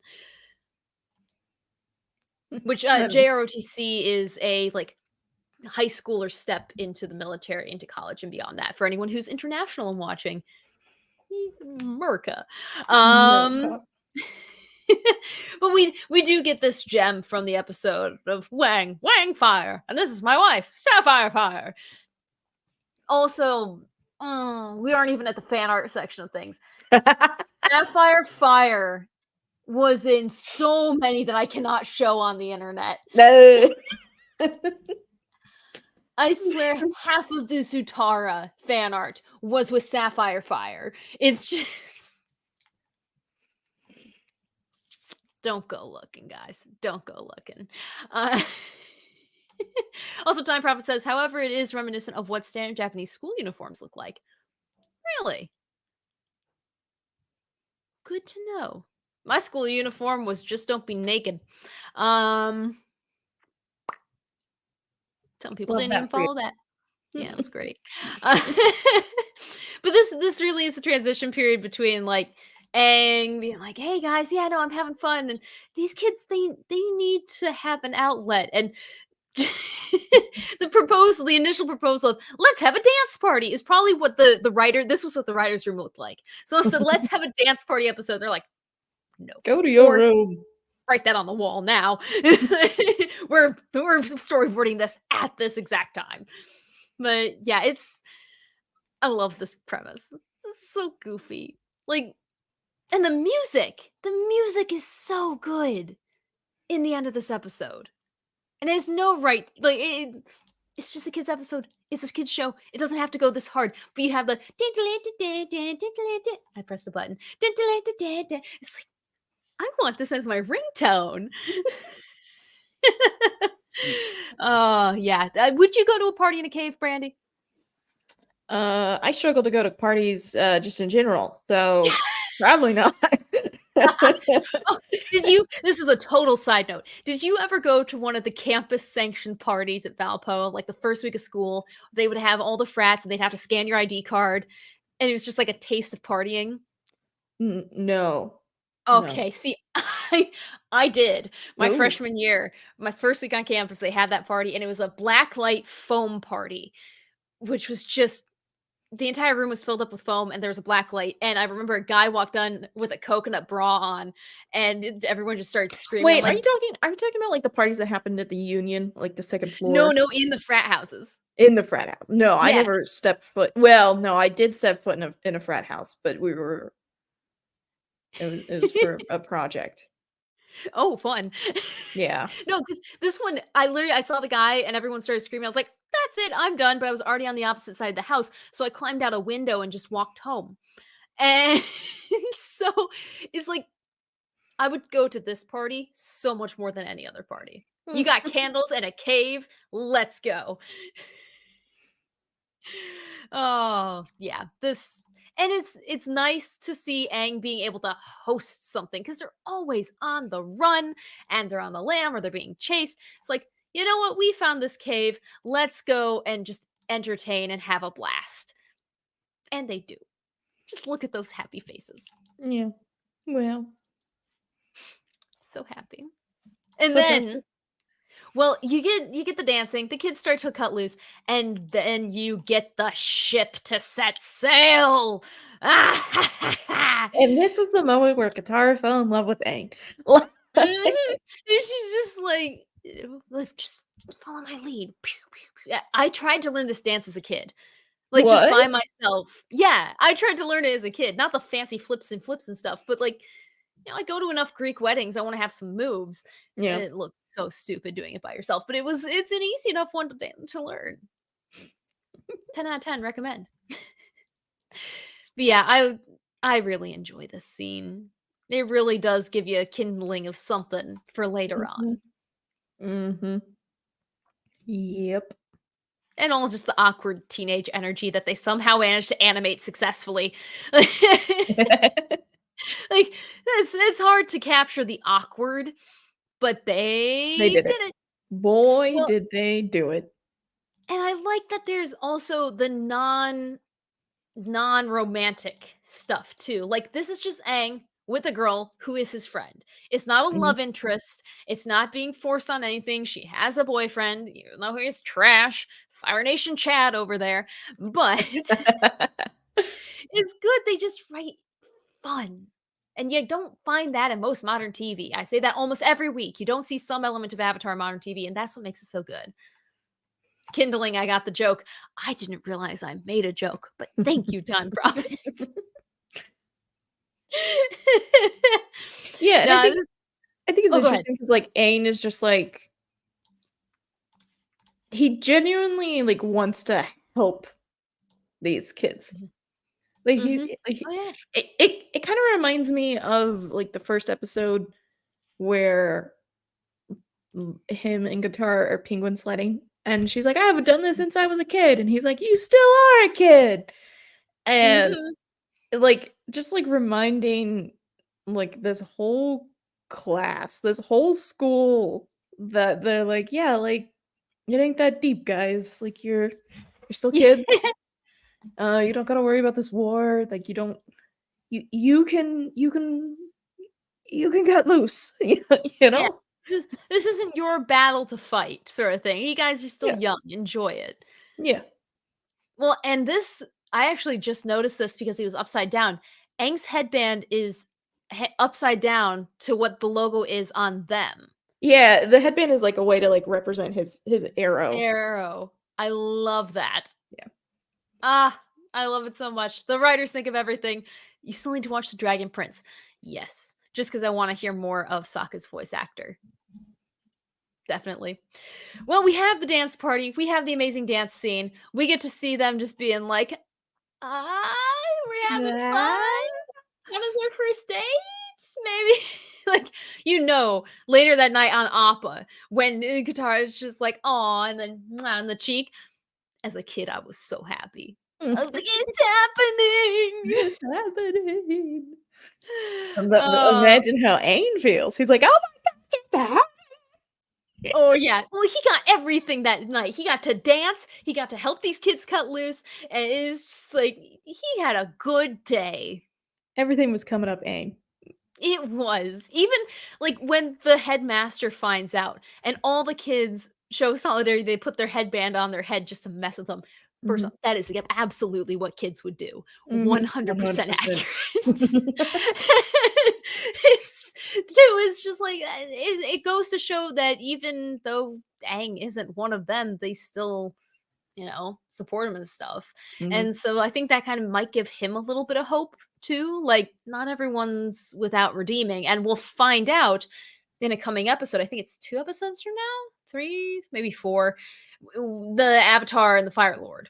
A: Which
B: I don't know.
A: JROTC is a like high schooler step into the military, into college and beyond that for anyone who's international and watching. Merca. Um
B: America.
A: but we do get this gem from the episode of Wang Fire, and this is my wife, Sapphire Fire. Also, we aren't even at the fan art section of things. Sapphire Fire was in so many that I cannot show on the internet.
B: No.
A: I swear half of the Zutara fan art was with Sapphire Fire. It's just don't go looking, guys. Don't go looking. Uh, also, Time Prophet says, however, it is reminiscent of what standard Japanese school uniforms look like. Really? Good to know. My school uniform was just don't be naked. Um, some people
B: Love
A: didn't even
B: that for you.
A: follow that. Yeah, it was great. Uh, but this really is the transition period between like Aang being like, "Hey guys, yeah, no, I'm having fun," and these kids they need to have an outlet, and the initial proposal of let's have a dance party is probably what the writer. This was what the writers' room looked like. So I said, "Let's have a dance party episode." They're like, "No,"
B: Go to your
A: or
B: room.
A: write that on the wall now. we're storyboarding this at this exact time. But yeah, I love this premise. It's so goofy. Like, and the music is so good in the end of this episode. And it has no right, like, it's just a kid's episode. It's a kid's show. It doesn't have to go this hard. But you have the I press the button. It's like, I want this as my ringtone. Oh, yeah. Would you go to a party in a cave, Brandy?
B: I struggle to go to parties just in general, so probably not.
A: Oh, this is a total side note. Did you ever go to one of the campus sanctioned parties at Valpo, like the first week of school? They would have all the frats and they'd have to scan your ID card, and it was just like a taste of partying.
B: No. No.
A: Okay, see, I did. My
B: Ooh.
A: freshman year, my first week on campus, they had that party, and it was a black light foam party, which was just the entire room was filled up with foam, and there was a black light. And I remember a guy walked on with a coconut bra on, and everyone just started screaming. I'm
B: Wait,
A: like,
B: are you talking about, like, the parties that happened at the Union, like, the 2nd
A: no,
B: floor?
A: no, in the frat houses.
B: In the frat house. No, I
A: Yeah.
B: never stepped foot well, no, I did step foot in a frat house, but it was for a project.
A: Oh, fun.
B: Yeah.
A: No, because this one, I saw the guy and everyone started screaming. I was like, "That's it, I'm done." But I was already on the opposite side of the house, so I climbed out a window and just walked home. And so it's like I would go to this party so much more than any other party. You got candles and a cave. Let's go. Oh, yeah. This and it's nice to see Aang being able to host something because they're always on the run and they're on the lam or they're being chased. It's like, you know what? We found this cave. Let's go and just entertain and have a blast. And they do. Just look at those happy faces.
B: Yeah. Well,
A: So happy. And
B: so
A: then
B: festive.
A: well, you get the dancing, the kids start to cut loose, and then you get the ship to set sail.
B: And this was the moment where Katara fell in love with Aang.
A: Mhm. And she's just like, just follow my lead. Pew, pew, pew." Yeah, I tried to learn this dance as a kid, like just
B: What?
A: by myself. Yeah, I tried to learn it as a kid, not the fancy flips and stuff, but like, I go to enough Greek weddings. I want to have some moves.
B: Yeah.
A: It looks so stupid doing it by yourself, but it's an easy enough one to learn. 10 out of 10 recommend. But yeah, I really enjoy this scene. It really does give you a kindling of something for later
B: Mhm.
A: on.
B: Mhm. Yep.
A: And all just the awkward teenage energy that they somehow managed to animate successfully. Like it's hard to capture the awkward, but
B: They
A: they
B: did it.
A: did it.
B: Boy,
A: Well,
B: did they do it.
A: and I like that there's also the non-romantic stuff too. Like this is just Aang with a girl who is his friend. It's not a
B: Mhm.
A: love interest. It's not being forced on anything. She has a boyfriend, even though he's trash. Fire Nation Chad over there. But it's good. They just write fun. And you don't find that in most modern TV. I say that almost every week. You don't see some element of Avatar in modern TV, and that's what makes it so good. Kindling, I got the joke. I didn't realize I made a joke, but thank you, Don Profit.
B: Yeah, and
A: No, this
B: I think it's
A: oh, go ahead.
B: interesting because like, Aang is just, like he genuinely, like, wants to help these kids.
A: Mhm.
B: Like,
A: Mhm.
B: like,
A: Oh, yeah.
B: it kinda reminds me of, like, the first episode where him and Guitar are penguin sledding, and she's like, "I haven't done this since I was a kid," and he's like, "You still are a kid!" And,
A: Mhm.
B: like, just, like, reminding, like, this whole class, this whole school that they're like, "Yeah, like, it ain't that deep, guys. Like, you're still kids. You don't gotta worry about this war. Like, you don't you can get loose." You
A: Yeah.
B: know?
A: This isn't your battle to fight sort of thing. You guys are still
B: Yeah,
A: young. Enjoy it.
B: yeah.
A: Well, and this I actually just noticed this because he was upside down. Aang's headband is upside down to what the logo is on them.
B: Yeah, the headband is, like, a way to, like, represent his arrow.
A: Arrow. I love that.
B: Yeah.
A: Ah, I love it so much. The writers think of everything. You still need to watch The Dragon Prince. Yes, just because I want to hear more of Sokka's voice actor. Definitely. Well, we have the dance party. We have the amazing dance scene. We get to see them just being like, "Ah, we're having
B: Ah.
A: fun. When is our first date? Maybe." Like, later that night on Appa, when Katara is just like, "Aw," and then mwah on the cheek. As a kid, I was so happy. I was like, "It's happening."
B: It's happening. And the
A: Oh,
B: imagine how Aang feels. He's like, "Oh my gosh, it's happening."
A: oh, yeah. Well, he got everything that night. He got to dance, he got to help these kids cut loose, and it's just like he had a good day.
B: Everything was coming up Aang.
A: It was. Even, like, when the headmaster finds out and all the kids show solidarity, they put their headband on their head just to mess with them. First
B: Mhm.
A: off, that is, like, absolutely what kids would do.
B: Mhm.
A: 100%
B: 100%.
A: accurate. It's it's just like, it goes to show that even though Aang isn't one of them, they still, support him and stuff.
B: Mhm.
A: And so I think that kind of might give him a little bit of hope too. Like, not everyone's without redeeming, and we'll find out in a coming episode. I think it's 2 episodes from now, 3, maybe 4. The Avatar and the Fire Lord.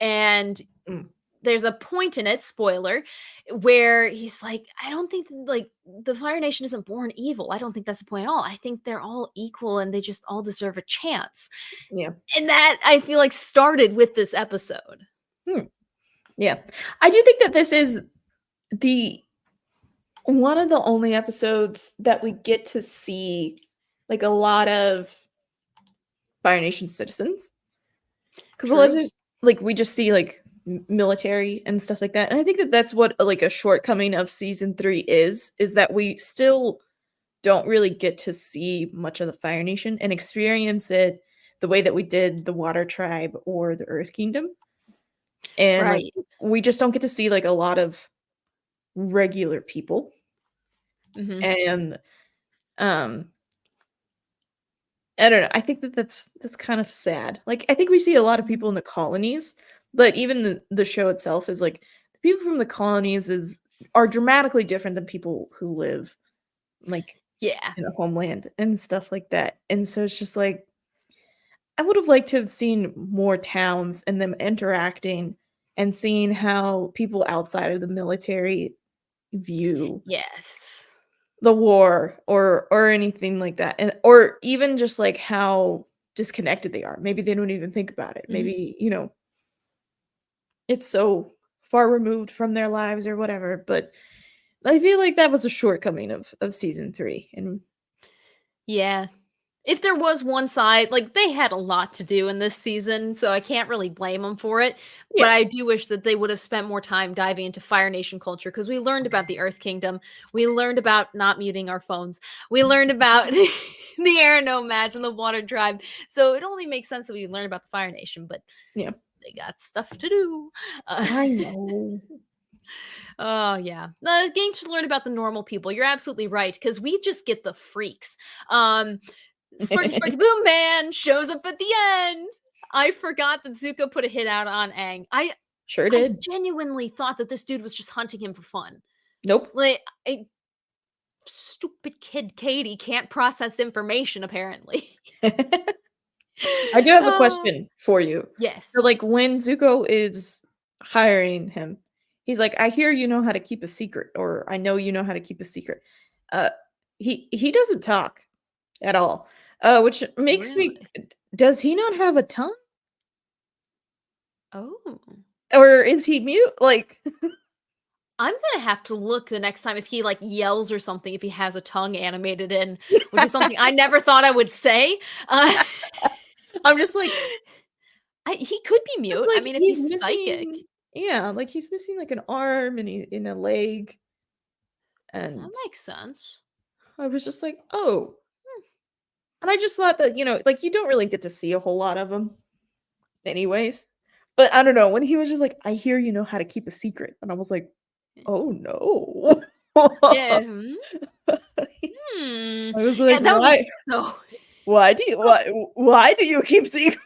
A: And
B: Mm.
A: there's a point in it, spoiler, where he's like, I don't think like the Fire Nation isn't born evil. I don't think that's the point at all. I think they're all equal and they just all deserve a chance.
B: Yeah.
A: And that I feel like started with this episode.
B: Hmm. Yeah. I do think that this is the one of the only episodes that we get to see like a lot of Fire Nation citizens. Because a lot of
A: True.
B: times, like we just see like military and stuff like that, and I think that that's what like a shortcoming of season 3 is that we still don't really get to see much of the Fire Nation and experience it the way that we did the Water Tribe or the Earth Kingdom, and like
A: Right.
B: we just don't get to see like a lot of regular people,
A: Mhm.
B: and um I don't know. I think that that's kind of sad. Like, I think we see a lot of people in the colonies, but even the show itself is like the people from the colonies are dramatically different than people who live like
A: Yeah.
B: in the homeland and stuff like that. And so it's just like I would have liked to have seen more towns and them interacting and seeing how people outside of the military view
A: Yes.
B: the war or anything like that, and or even just like how disconnected they are. Maybe they don't even think about it.
A: Mhm.
B: Maybe, it's so far removed from their lives or whatever, but I feel like that was a shortcoming of season 3. And
A: Yeah. If there was one side, like, they had a lot to do in this season, so I can't really blame them for it, but
B: yeah.
A: I do wish that they would have spent more time diving into Fire Nation culture because we learned about the Earth Kingdom, we learned about not muting our phones, we learned about the Air Nomads and the Water Tribe, so it only makes sense that we learn about the Fire Nation, but
B: Yeah.
A: they got stuff to do. Uh,
B: I know.
A: oh, yeah. Getting to learn about the normal people, you're absolutely right, because we just get the freaks. Sparky Sparky Boom Man shows up at the end. I forgot that Zuko put a hit out on Aang.
B: Sure
A: I
B: did.
A: genuinely thought that this dude was just hunting him for fun.
B: Nope.
A: Like, stupid kid Katie can't process information apparently.
B: I do have a
A: Ah,
B: question for you. So,
A: yes.
B: like, when Zuko is hiring him, he's like, "I hear you know how to keep a secret," or "I know you know how to keep a secret." Uh, he doesn't talk at all, which makes me.
A: Really?
B: Does he not have a tongue,
A: Oh.
B: or is he mute? Like,
A: I'm gonna have to look the next time if he like yells or something, if he has a tongue animated in, which is something I never thought I would say. Uh,
B: I'm just like,
A: he could be
B: it's
A: mute. I
B: like
A: mean, if
B: he's
A: he's psychic,
B: missing. Yeah, like he's missing like an arm and in a leg,
A: that
B: and
A: makes sense.
B: I was just like, oh. And I just thought that, like, you don't really get to see a whole lot of them anyways. But I don't know, when he was just like, "I hear you know how to keep a secret," and I was like, "Oh, no."
A: Yeah. Hmm.
B: I was
A: Yeah,
B: like,
A: that would be
B: "Why
A: so.
B: why do you keep secrets?"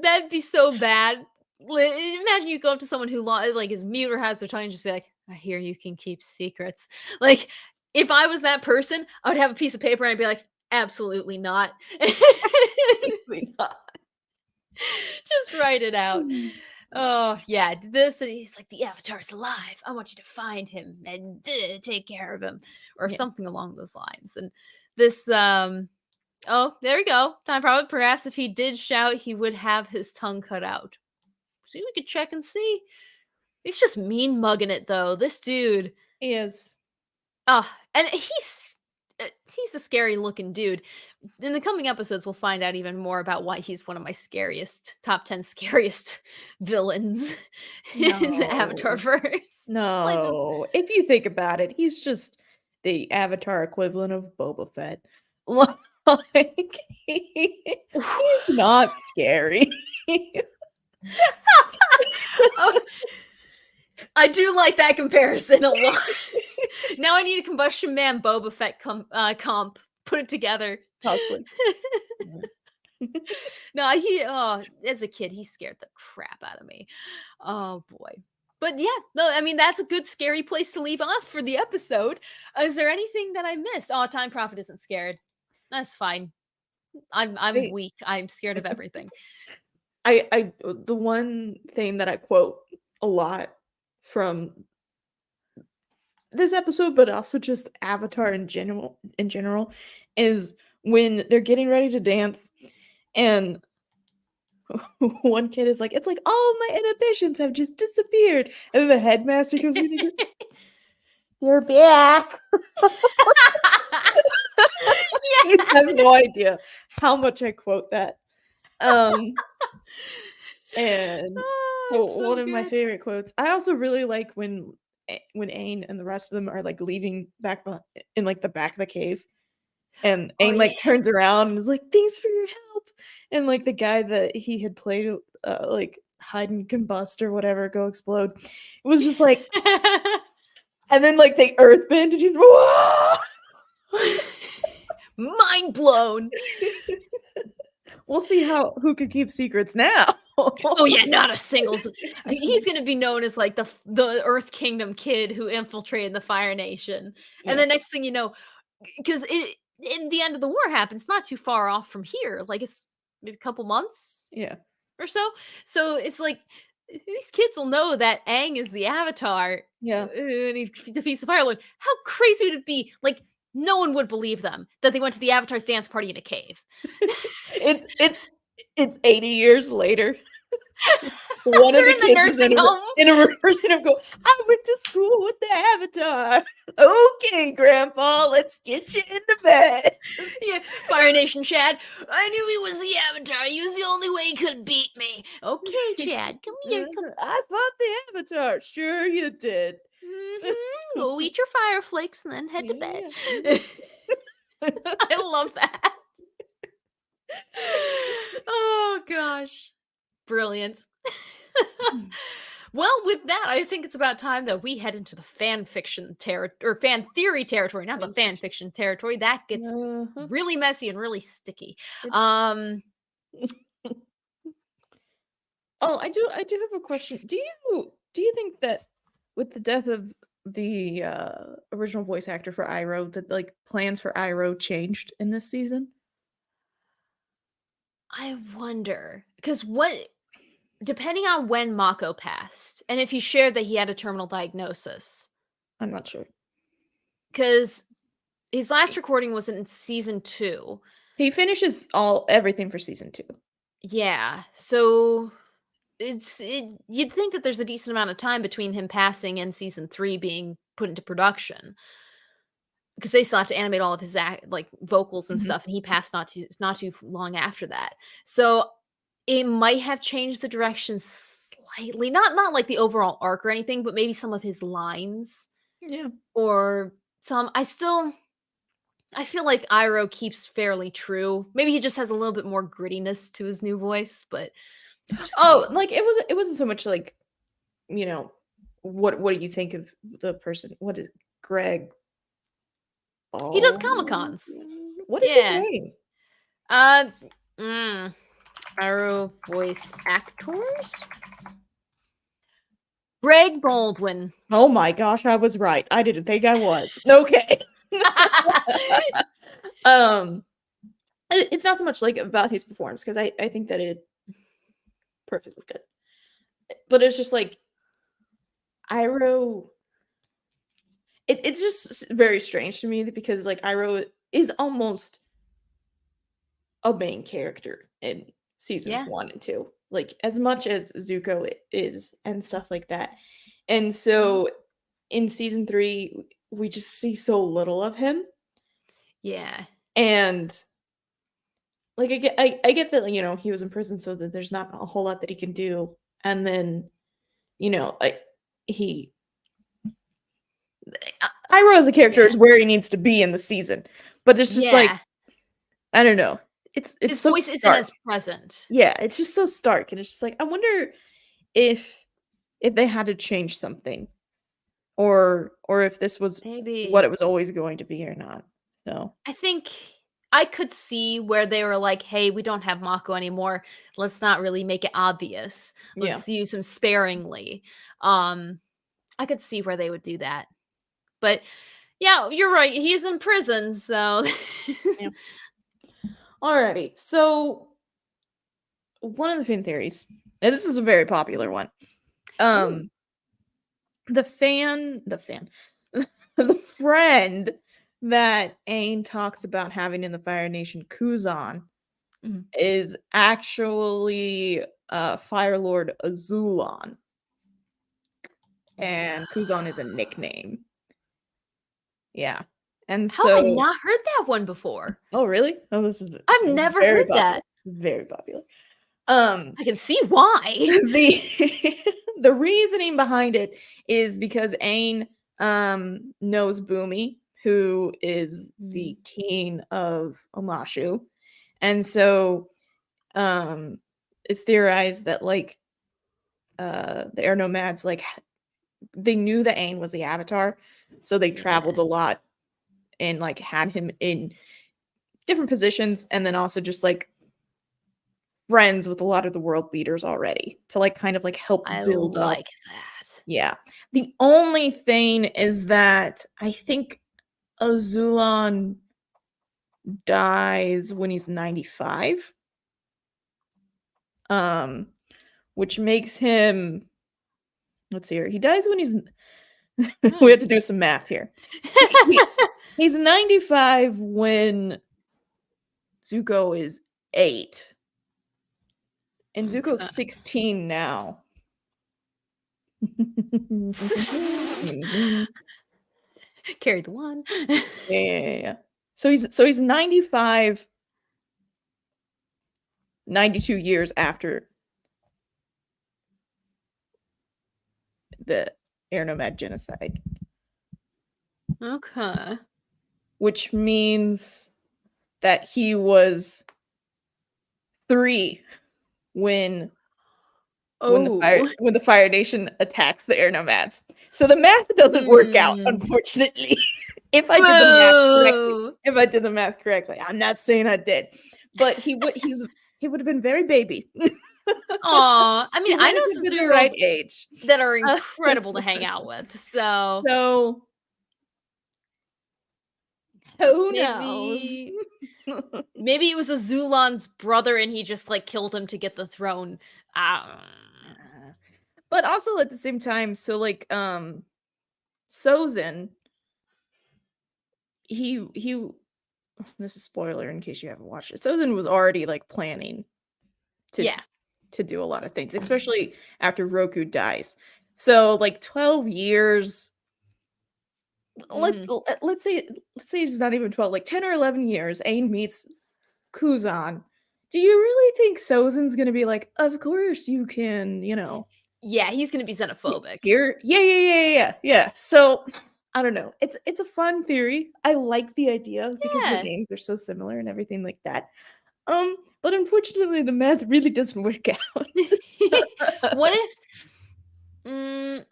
A: That'd be so bad. Imagine you go up to someone who like is mute or has their tongue, and just be like, "I hear you can keep secrets." Like, if I was that person, I would have a piece of paper and I'd be like, "Absolutely not."
B: Absolutely not.
A: Just write it out. Oh, yeah, this and he's like, "The Avatar is alive. I want you to find him and take care of him," or
B: Yeah.
A: something along those lines. And this, oh, there we go. Time probably. Perhaps if he did shout, he would have his tongue cut out. See, we could check and see. He's just mean mugging it though. This dude.
B: He is.
A: Ah, and he's he's a scary looking dude. In the coming episodes, we'll find out even more about why he's one of my top 10 scariest villains in the Avatar
B: No.
A: verse. Like just
B: No. If you think about it, he's just the Avatar equivalent of Boba Fett. Like, he's not scary.
A: Oh, I do like that comparison a lot. Now I need a Combustion Man Boba Fett comp. Put it together.
B: Cosplay.
A: No, as a kid, he scared the crap out of me. Oh boy. But yeah, no, I mean that's a good scary place to leave off for the episode. Is there anything that I missed? Oh, Time Prophet isn't scared. That's fine. I'm weak. I'm scared of everything.
B: The one thing that I quote a lot from this episode, but also just Avatar in general, is when they're getting ready to dance and one kid is like, it's like all of my inhibitions have just disappeared. And then the headmaster comes in and goes, you're back. You have no idea how much I quote that. And so one of my favorite quotes. I also really like when Aang and the rest of them are like leaving back in like the back of the cave, and Aang like turns around and is like, "Thanks for your help." And like the guy that he had played like hide and combust or whatever, go explode. It was just like, and then like they earthbend and she's whoa!
A: Mind blown.
B: We'll see who could keep secrets now.
A: Oh yeah, not a single. He's gonna be known as like the Earth Kingdom kid who infiltrated the Fire Nation, and the next thing you know, because in the end of the war happens not too far off from here, like it's maybe a couple months, or so. So it's like these kids will know that Aang is the Avatar, and he defeats the Fire Lord. How crazy would it be? Like no one would believe them that they went to the Avatar's dance party in a cave.
B: It's 80 years later. One of the kids is in a nursing home. Go, I went to school with the Avatar. Okay, Grandpa, let's get you into bed.
A: Yeah, Fire Nation Chad. I knew he was the Avatar. He was the only way he could beat me. Okay, Chad, come here. Come.
B: I fought the Avatar. Sure you did.
A: Go eat your fire flakes and then head to bed. I love that. Oh gosh, brilliant. Well, with that, I think it's about time that we head into the fan fiction or fan theory territory, not the fan fiction territory. That gets really messy and really sticky.
B: Oh, I do have a question. Do you think that with the death of the original voice actor for Iroh, that like plans for Iroh changed in this season?
A: I wonder, because depending on when Mako passed, and if he shared that he had a terminal diagnosis.
B: I'm not sure.
A: Because his last recording was in season 2.
B: He finishes everything for season 2.
A: Yeah, so you'd think that there's a decent amount of time between him passing and season 3 being put into production. Because they still have to animate all of his like vocals and stuff, and he passed not too long after that. So it might have changed the direction slightly, not like the overall arc or anything, but maybe some of his lines.
B: Yeah.
A: Or some. I feel like Iroh keeps fairly true. Maybe he just has a little bit more grittiness to his new voice, but
B: like it wasn't so much like, you know, what do you think of the person? What is Greg?
A: He does Comic-Cons.
B: What is his name?
A: Iroh voice actors. Greg Baldwin.
B: Oh my gosh, I was right. I didn't think I was. Okay. It's not so much like about his performance, because I think that it perfectly good. But it's just like Iroh. It's just very strange to me because like Iroh is almost a main character in seasons 1 and 2, like as much as Zuko is and stuff like that. And so in season 3 we just see so little of him.
A: Yeah.
B: And like I get that, he was in prison, so that there's not a whole lot that he can do. And then, he Iroh as a character
A: Yeah.
B: is where he needs to be in the season. But it's just like,
A: Yeah.
B: I don't know. It's
A: His
B: so
A: voice isn't
B: stark.
A: as present.
B: Yeah, it's just so stark. And it's just like, I wonder if they had to change something, or if this was what
A: Maybe.
B: it was always going to be or not. So
A: I think I could see where they were like, "Hey, we don't have Mako anymore. Let's not really make it obvious.
B: yeah.
A: Let's use him sparingly." Um, I could see where they would do that. But yeah, you're right. He's in prison, so
B: Yeah. Alrighty. So one of the fan theories, and this is a very popular one.
A: Ooh.
B: Um the fan the friend that Aang talks about having in the Fire Nation, Kuzan,
A: Mhm.
B: is actually Fire Lord Azulon, and Kuzan is a nickname. Yeah. And
A: How have I
B: so,
A: not heard that one before?
B: oh really? Oh,
A: I've
B: this is
A: never
B: very
A: heard
B: popular.
A: that.
B: Very popular. Um
A: I can see why.
B: the the reasoning behind it is because Aang knows Boomy, who is
A: Mm,
B: the king of Omashu. And so um it's theorized that like the air nomads, like they knew that Aang was the avatar, so they
A: yeah.
B: traveled a lot and like had him in different positions, and then also just like friends with a lot of the world leaders already to like kind of like help
A: I
B: build up.
A: like that.
B: Yeah. The only thing is that I think Azulon dies when he's 95. Um, which makes him, let's see here. He dies when he's we have
A: Hmm.
B: to do some math here. He's 95 when Zuko is 8. And
A: Okay.
B: Zuko's 16 now.
A: Carry the one.
B: Yeah. So he's 95, 92 years after the Air Nomad genocide,
A: Okay.
B: which means that he was 3 when
A: Oh.
B: when the Fire Nation attacks the Air Nomads. So the math doesn't work out,
A: Hmm.
B: unfortunately. If I did the math correctly.
A: Boo!
B: If I did the math correctly. I'm not saying I did. But he would have been very baby.
A: Aw, I mean,
B: He
A: I know
B: wouldn't have
A: some
B: been the right
A: 2-year-olds
B: age.
A: that are
B: Uh,
A: incredible to hang out with, so
B: so who knows?
A: maybe maybe it was a Zulon's brother and he just, like, killed him to get the throne. Ah,
B: But also at the same time, so like Sozin, he this is spoiler in case you haven't watched it. Sozin was already like planning to
A: yeah.
B: do a lot of things, especially after Roku dies. So like 12 years,
A: Mhm.
B: let's say it's not even 12, like 10 or 11 years, Aang meets Kuzan. Do you really think Sozin's gonna be like, of course you can,
A: Yeah, he's gonna be xenophobic.
B: here? Yeah. So I don't know. It's a fun theory. I like the idea because the
A: Yeah.
B: names are so similar and everything like that. But unfortunately the math really doesn't work out.
A: What if mm,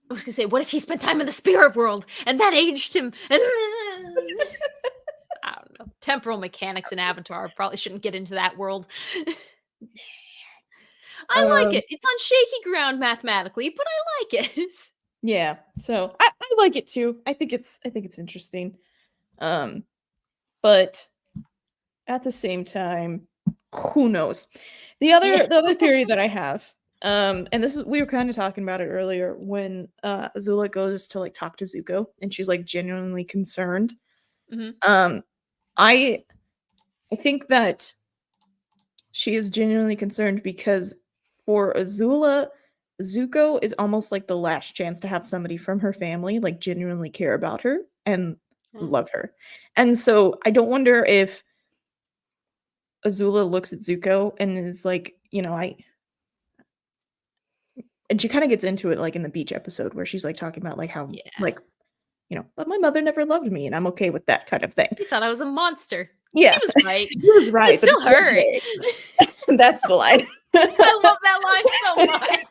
A: I was gonna say, what if he spent time in the spirit world and that aged him? And I don't know. Temporal mechanics in Avatar probably shouldn't get into that world. I like
B: um,
A: it. It's on shaky ground mathematically, but I like it.
B: yeah. So I like it too. I think it's interesting. Um, but at the same time, who knows? The
A: Yeah.
B: other the other theory that I have, and this is we were kind of talking about it earlier when Azula goes to like talk to Zuko and she's like genuinely concerned.
A: Mhm.
B: Um, I I think that she is genuinely concerned because for Azula, Zuko is almost like the last chance to have somebody from her family like genuinely care about her and love her. And so I don't wonder if Azula looks at Zuko and is like, and she kind of gets into it like in the beach episode where she's like talking about like how
A: Yeah.
B: like, but my mother never loved me and I'm okay with that kind of thing.
A: She thought I was a monster.
B: Yeah.
A: She was right.
B: She was right.
A: It still hurt.
B: That's the line.
A: I love that line so much.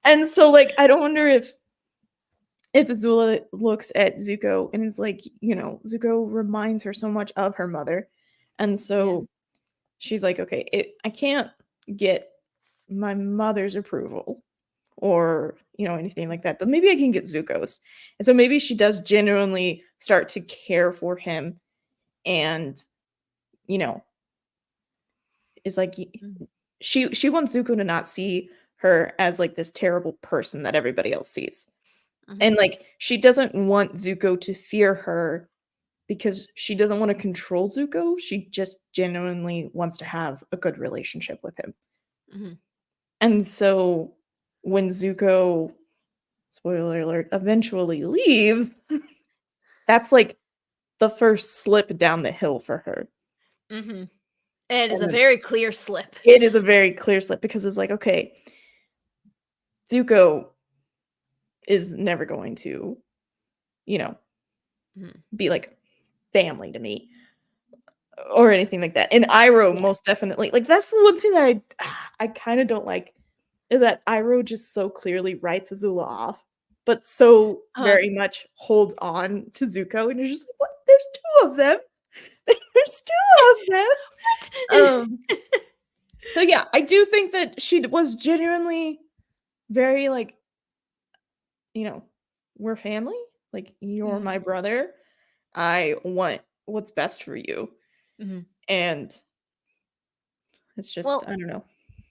B: And so like I don't wonder if Azula looks at Zuko and is like, Zuko reminds her so much of her mother. And so she's like, okay, I can't get my mother's approval or, anything like that, but maybe I can get Zuko's. And so maybe she does genuinely start to care for him and, is like, she wants Zuko to not see her as like this terrible person that everybody else sees. And like she doesn't want Zuko to fear her because she doesn't want to control Zuko. She just genuinely wants to have a good relationship with him. And so when Zuko, spoiler alert, eventually leaves, that's like the first slip down the hill for her.
A: It is a very clear slip.
B: It is a very clear slip because it's like, okay, Zuko is never going to, be like family to me or anything like that. And Iroh most definitely, like that's the one thing that I kind of don't like is that Iroh just so clearly writes Azula off, but so very much holds on to Zuko, and you're just like, what? There's two of them. There's two of them. So yeah, I do think that she was genuinely very like, we're family. Like you're my brother. I want what's best for you. And it's just, I don't know.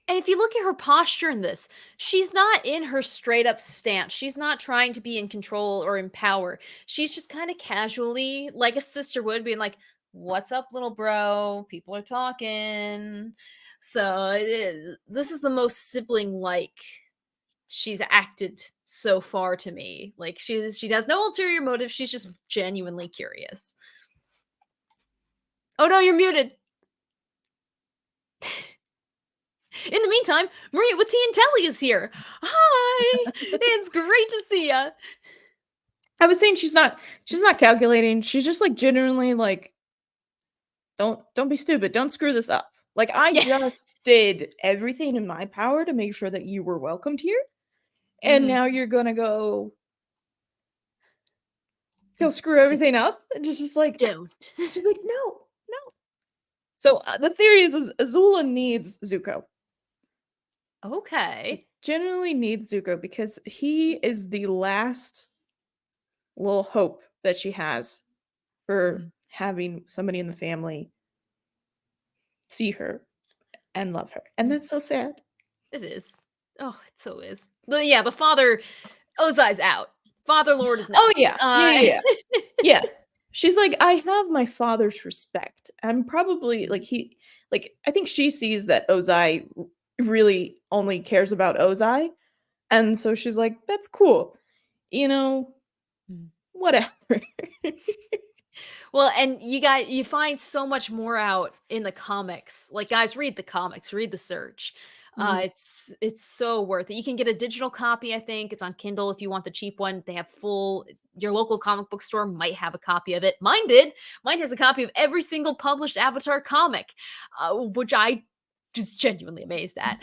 A: And if you look at her posture in this, she's not in her straight up stance. She's not trying to be in control or in power. She's just kind of casually, like a sister would, being like, what's up, little bro? People are talking. So this is the most sibling-like she's acted so far to me. Like she has no ulterior motive. She's just genuinely curious. Oh no, you're muted. In the meantime, Maria with Tea and Telly is here. Hi, it's great to see ya.
B: I was saying she's not calculating. She's just like genuinely like, don't be stupid. Don't screw this up. Like I just did everything in my power to make sure that you were welcomed here, and now you're gonna go screw everything up. And just like
A: don't.
B: She's like no. So the theory is Azula needs Zuko.
A: Okay.
B: Genuinely needs Zuko because he is the last little hope that she has for having somebody in the family see her and love her. And that's so sad.
A: It is. Oh, it so is. The father, Ozai's out. Father Lord is not.
B: Oh, yeah. Yeah. She's like, I have my father's respect. I'm probably I think she sees that Ozai really only cares about Ozai. And so she's like, that's cool. Whatever.
A: Well, and you find so much more out in the comics. Like, guys, read the comics, read the search. It's so worth it. You can get a digital copy, I think. It's on Kindle if you want the cheap one. They have your local comic book store might have a copy of it. Mine did. Mine has a copy of every single published Avatar comic, which I just genuinely amazed at.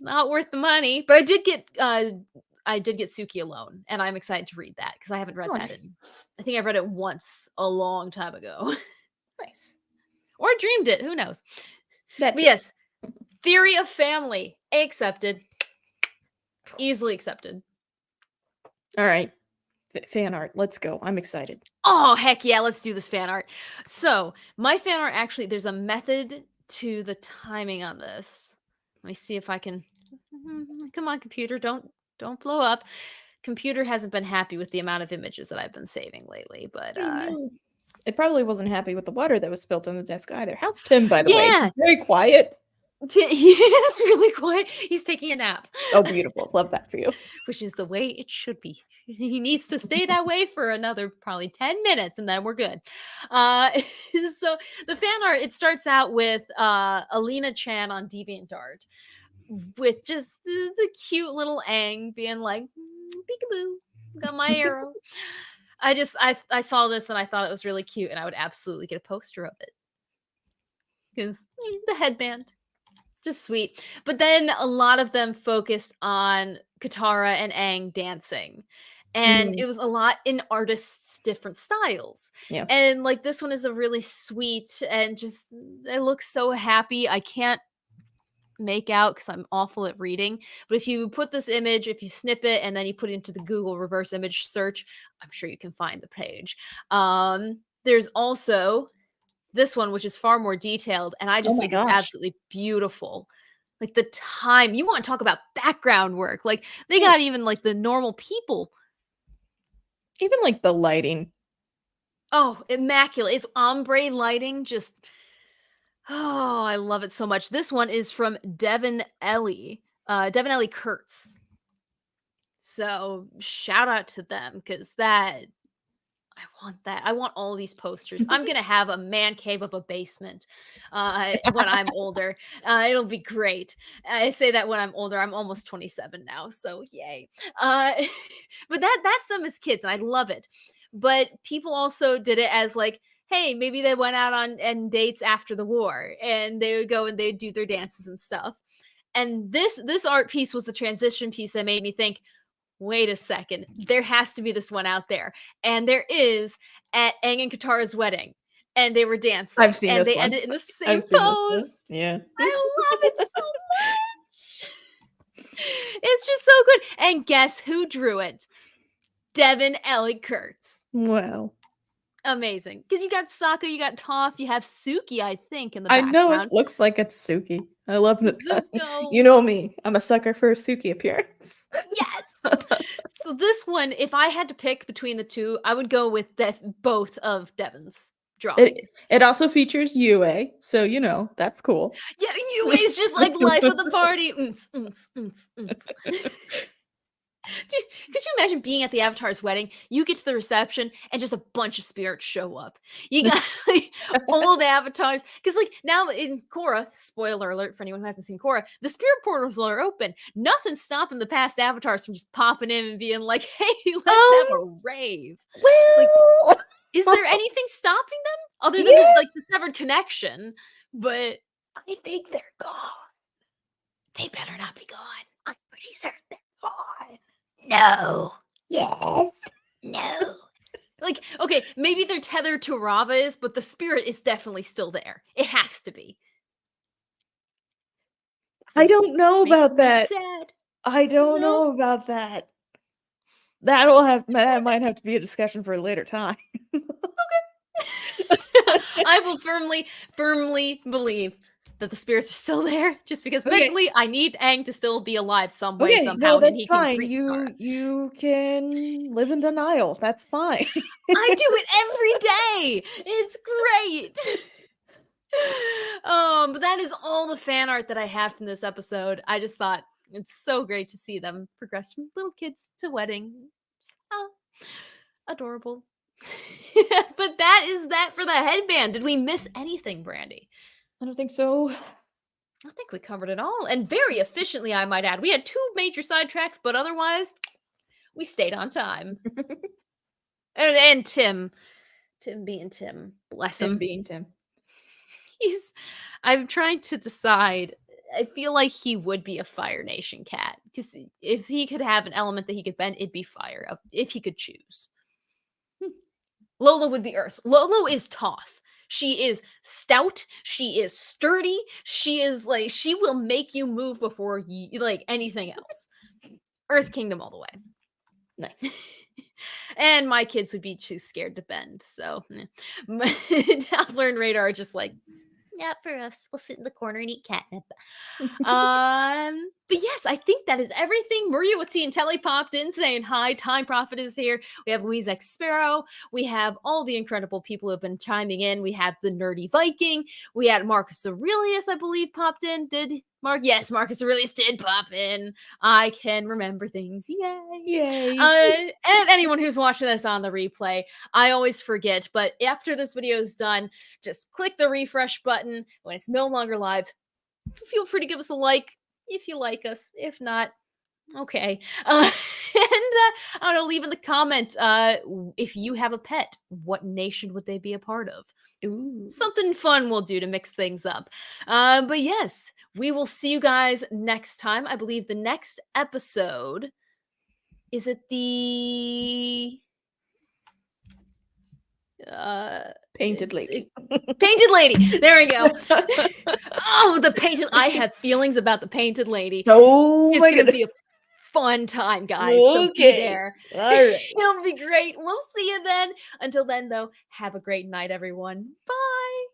A: Not worth the money, but I did get Suki Alone, and I'm excited to read that because I haven't read that I think I've read it once a long time ago.
B: Nice.
A: Or I dreamed it. Who knows?
B: But
A: yes. Theory of family. Accepted. Easily accepted.
B: All right. Fan art. Let's go. I'm excited.
A: Oh, heck yeah. Let's do this fan art. So, my fan art, actually, there's a method to the timing on this. Let me see if I can. Come on, computer. Don't blow up. Computer hasn't been happy with the amount of images that I've been saving lately, but
B: it probably wasn't happy with the water that was spilled on the desk either. How's Tim, by the way?
A: Yeah.
B: He's very quiet.
A: He is really quiet. He's taking a nap.
B: Oh, beautiful. Love that for you.
A: Which is the way it should be. He needs to stay that way for another probably 10 minutes and then we're good. So the fan art, it starts out with Alina Chan on DeviantArt with just the cute little Aang being like, peekaboo, got my arrow. I saw this and I thought it was really cute and I would absolutely get a poster of it. Because the headband, just sweet. But then a lot of them focused on Katara and Aang dancing. And
B: Mhm.
A: it was a lot in artists' different styles.
B: Yeah.
A: And like this one is a really sweet and just they look so happy. I can't make out because I'm awful at reading. But if you put this image, if you snip it and then you put it into the Google reverse image search, I'm sure you can find the page. There's also this one, which is far more detailed, and I
B: Oh
A: just
B: my
A: think it's
B: gosh.
A: absolutely beautiful. Like the time, you want to talk about background work. Like they
B: Yeah.
A: got even like the normal people.
B: Even like the lighting.
A: Oh, immaculate. It's ombre lighting. Just, oh, I love it so much. This one is from Devin Ellie Kurtz. So shout out to them because that I want that. I want all these posters. I'm gonna have a man cave of a basement when I'm older. It'll be great. I say that when I'm older. I'm almost 27 now, so yay. Uh, but that's them as kids, and I love it. But people also did it as like, hey, maybe they went out on dates after the war, and they would go and they'd do their dances and stuff. And this art piece was the transition piece that made me think, wait a second, there has to be this one out there. And there is at Aang and Katara's wedding. And they were
B: I've
A: dancing
B: seen
A: and
B: this
A: they
B: one.
A: ended in the same
B: I've seen this one.
A: pose.
B: Yeah.
A: I love it so much. It's just so good. And guess who drew it? Devin Ellie Kurtz.
B: Wow.
A: Amazing. Because you got Sokka, you got Toph, you have Suki, I think, in the
B: I know it
A: background.
B: looks like it's Suki. I love it.
A: Zuko.
B: You know me. I'm a sucker for a Suki appearance.
A: Yes. So this one, if I had to pick between the two, I would go with both of Devin's drawings.
B: It also features Yue, so you know, that's cool.
A: Yeah, you is just like life of the party. Could you imagine being at the Avatar's wedding? You get to the reception and just a bunch of spirits show up. You got like old avatars. Because like now in Korra, spoiler alert for anyone who hasn't seen Korra, the spirit portals are open. Nothing's stopping the past avatars from just popping in and being like, hey, let's have a rave. Like,
B: Well,
A: is there anything stopping them other than
B: yeah,
A: like the severed connection? But
B: I think they're gone.
A: they better not be gone.
B: I'm pretty certain they're gone.
A: No.
B: Yes.
A: No. Like, okay, maybe they're tethered to Rava's, but the spirit is definitely still there. It has to be.
B: I don't know
A: Making
B: about
A: me
B: that.
A: sad.
B: I don't
A: No?
B: know about that. That might have to be a discussion for a later time.
A: I will firmly believe that the spirits are still there, just because
B: Okay.
A: eventually I need Aang to still be alive some way,
B: Okay,
A: somehow,
B: no,
A: and
B: that's
A: he can
B: fine.
A: greet Katara.
B: You can live in denial. That's fine.
A: I do it every day. It's great. But that is all the fan art that I have from this episode. I just thought it's so great to see them progress from little kids to wedding. Oh, adorable. But that is that for the headband. Did we miss anything, Brandy?
B: I don't think so.
A: I think we covered it all, and very efficiently, I might add. We had 2 major sidetracks, but otherwise, we stayed on time. And Tim being Tim, bless him.
B: Tim being Tim.
A: I'm trying to decide. I feel like he would be a Fire Nation cat because if he could have an element that he could bend, it'd be fire. If he could choose, Lola would be Earth. Lolo is Toph. She is stout. She is sturdy. She is like she will make you move before you like anything else. Earth Kingdom all the way.
B: Nice.
A: And my kids would be too scared to bend. So Doppler and Radar are just like, yeah, for us, we'll sit in the corner and eat catnip. But yes, I think that is everything. Maria Witty and Telly popped in saying hi. Time Prophet is here. We have Louise X Sparrow. We have all the incredible people who have been chiming in. We have the Nerdy Viking. We had Marcus Aurelius, I believe, popped in. Did Mark, yes, Marcus Aurelius did pop in. I can remember things. Yay.
B: Yay.
A: And anyone who's watching this on the replay, I always forget, but after this video is done, just click the refresh button when it's no longer live. Feel free to give us a like if you like us. If not, okay. I don't know, leave in the comment if you have a pet, what nation would they be a part of?
B: Ooh.
A: Something fun we'll do to mix things up. But yes, we will see you guys next time. I believe the next episode is it the
B: Painted lady.
A: Painted lady. There we go. Oh, the painted. I have feelings about the painted lady.
B: Oh
A: It's
B: my
A: gonna be a
B: goodness.
A: fun time, guys. So be
B: Okay.
A: there.
B: All right.
A: It'll be great. We'll see you then. Until then, though, have a great night, everyone. Bye.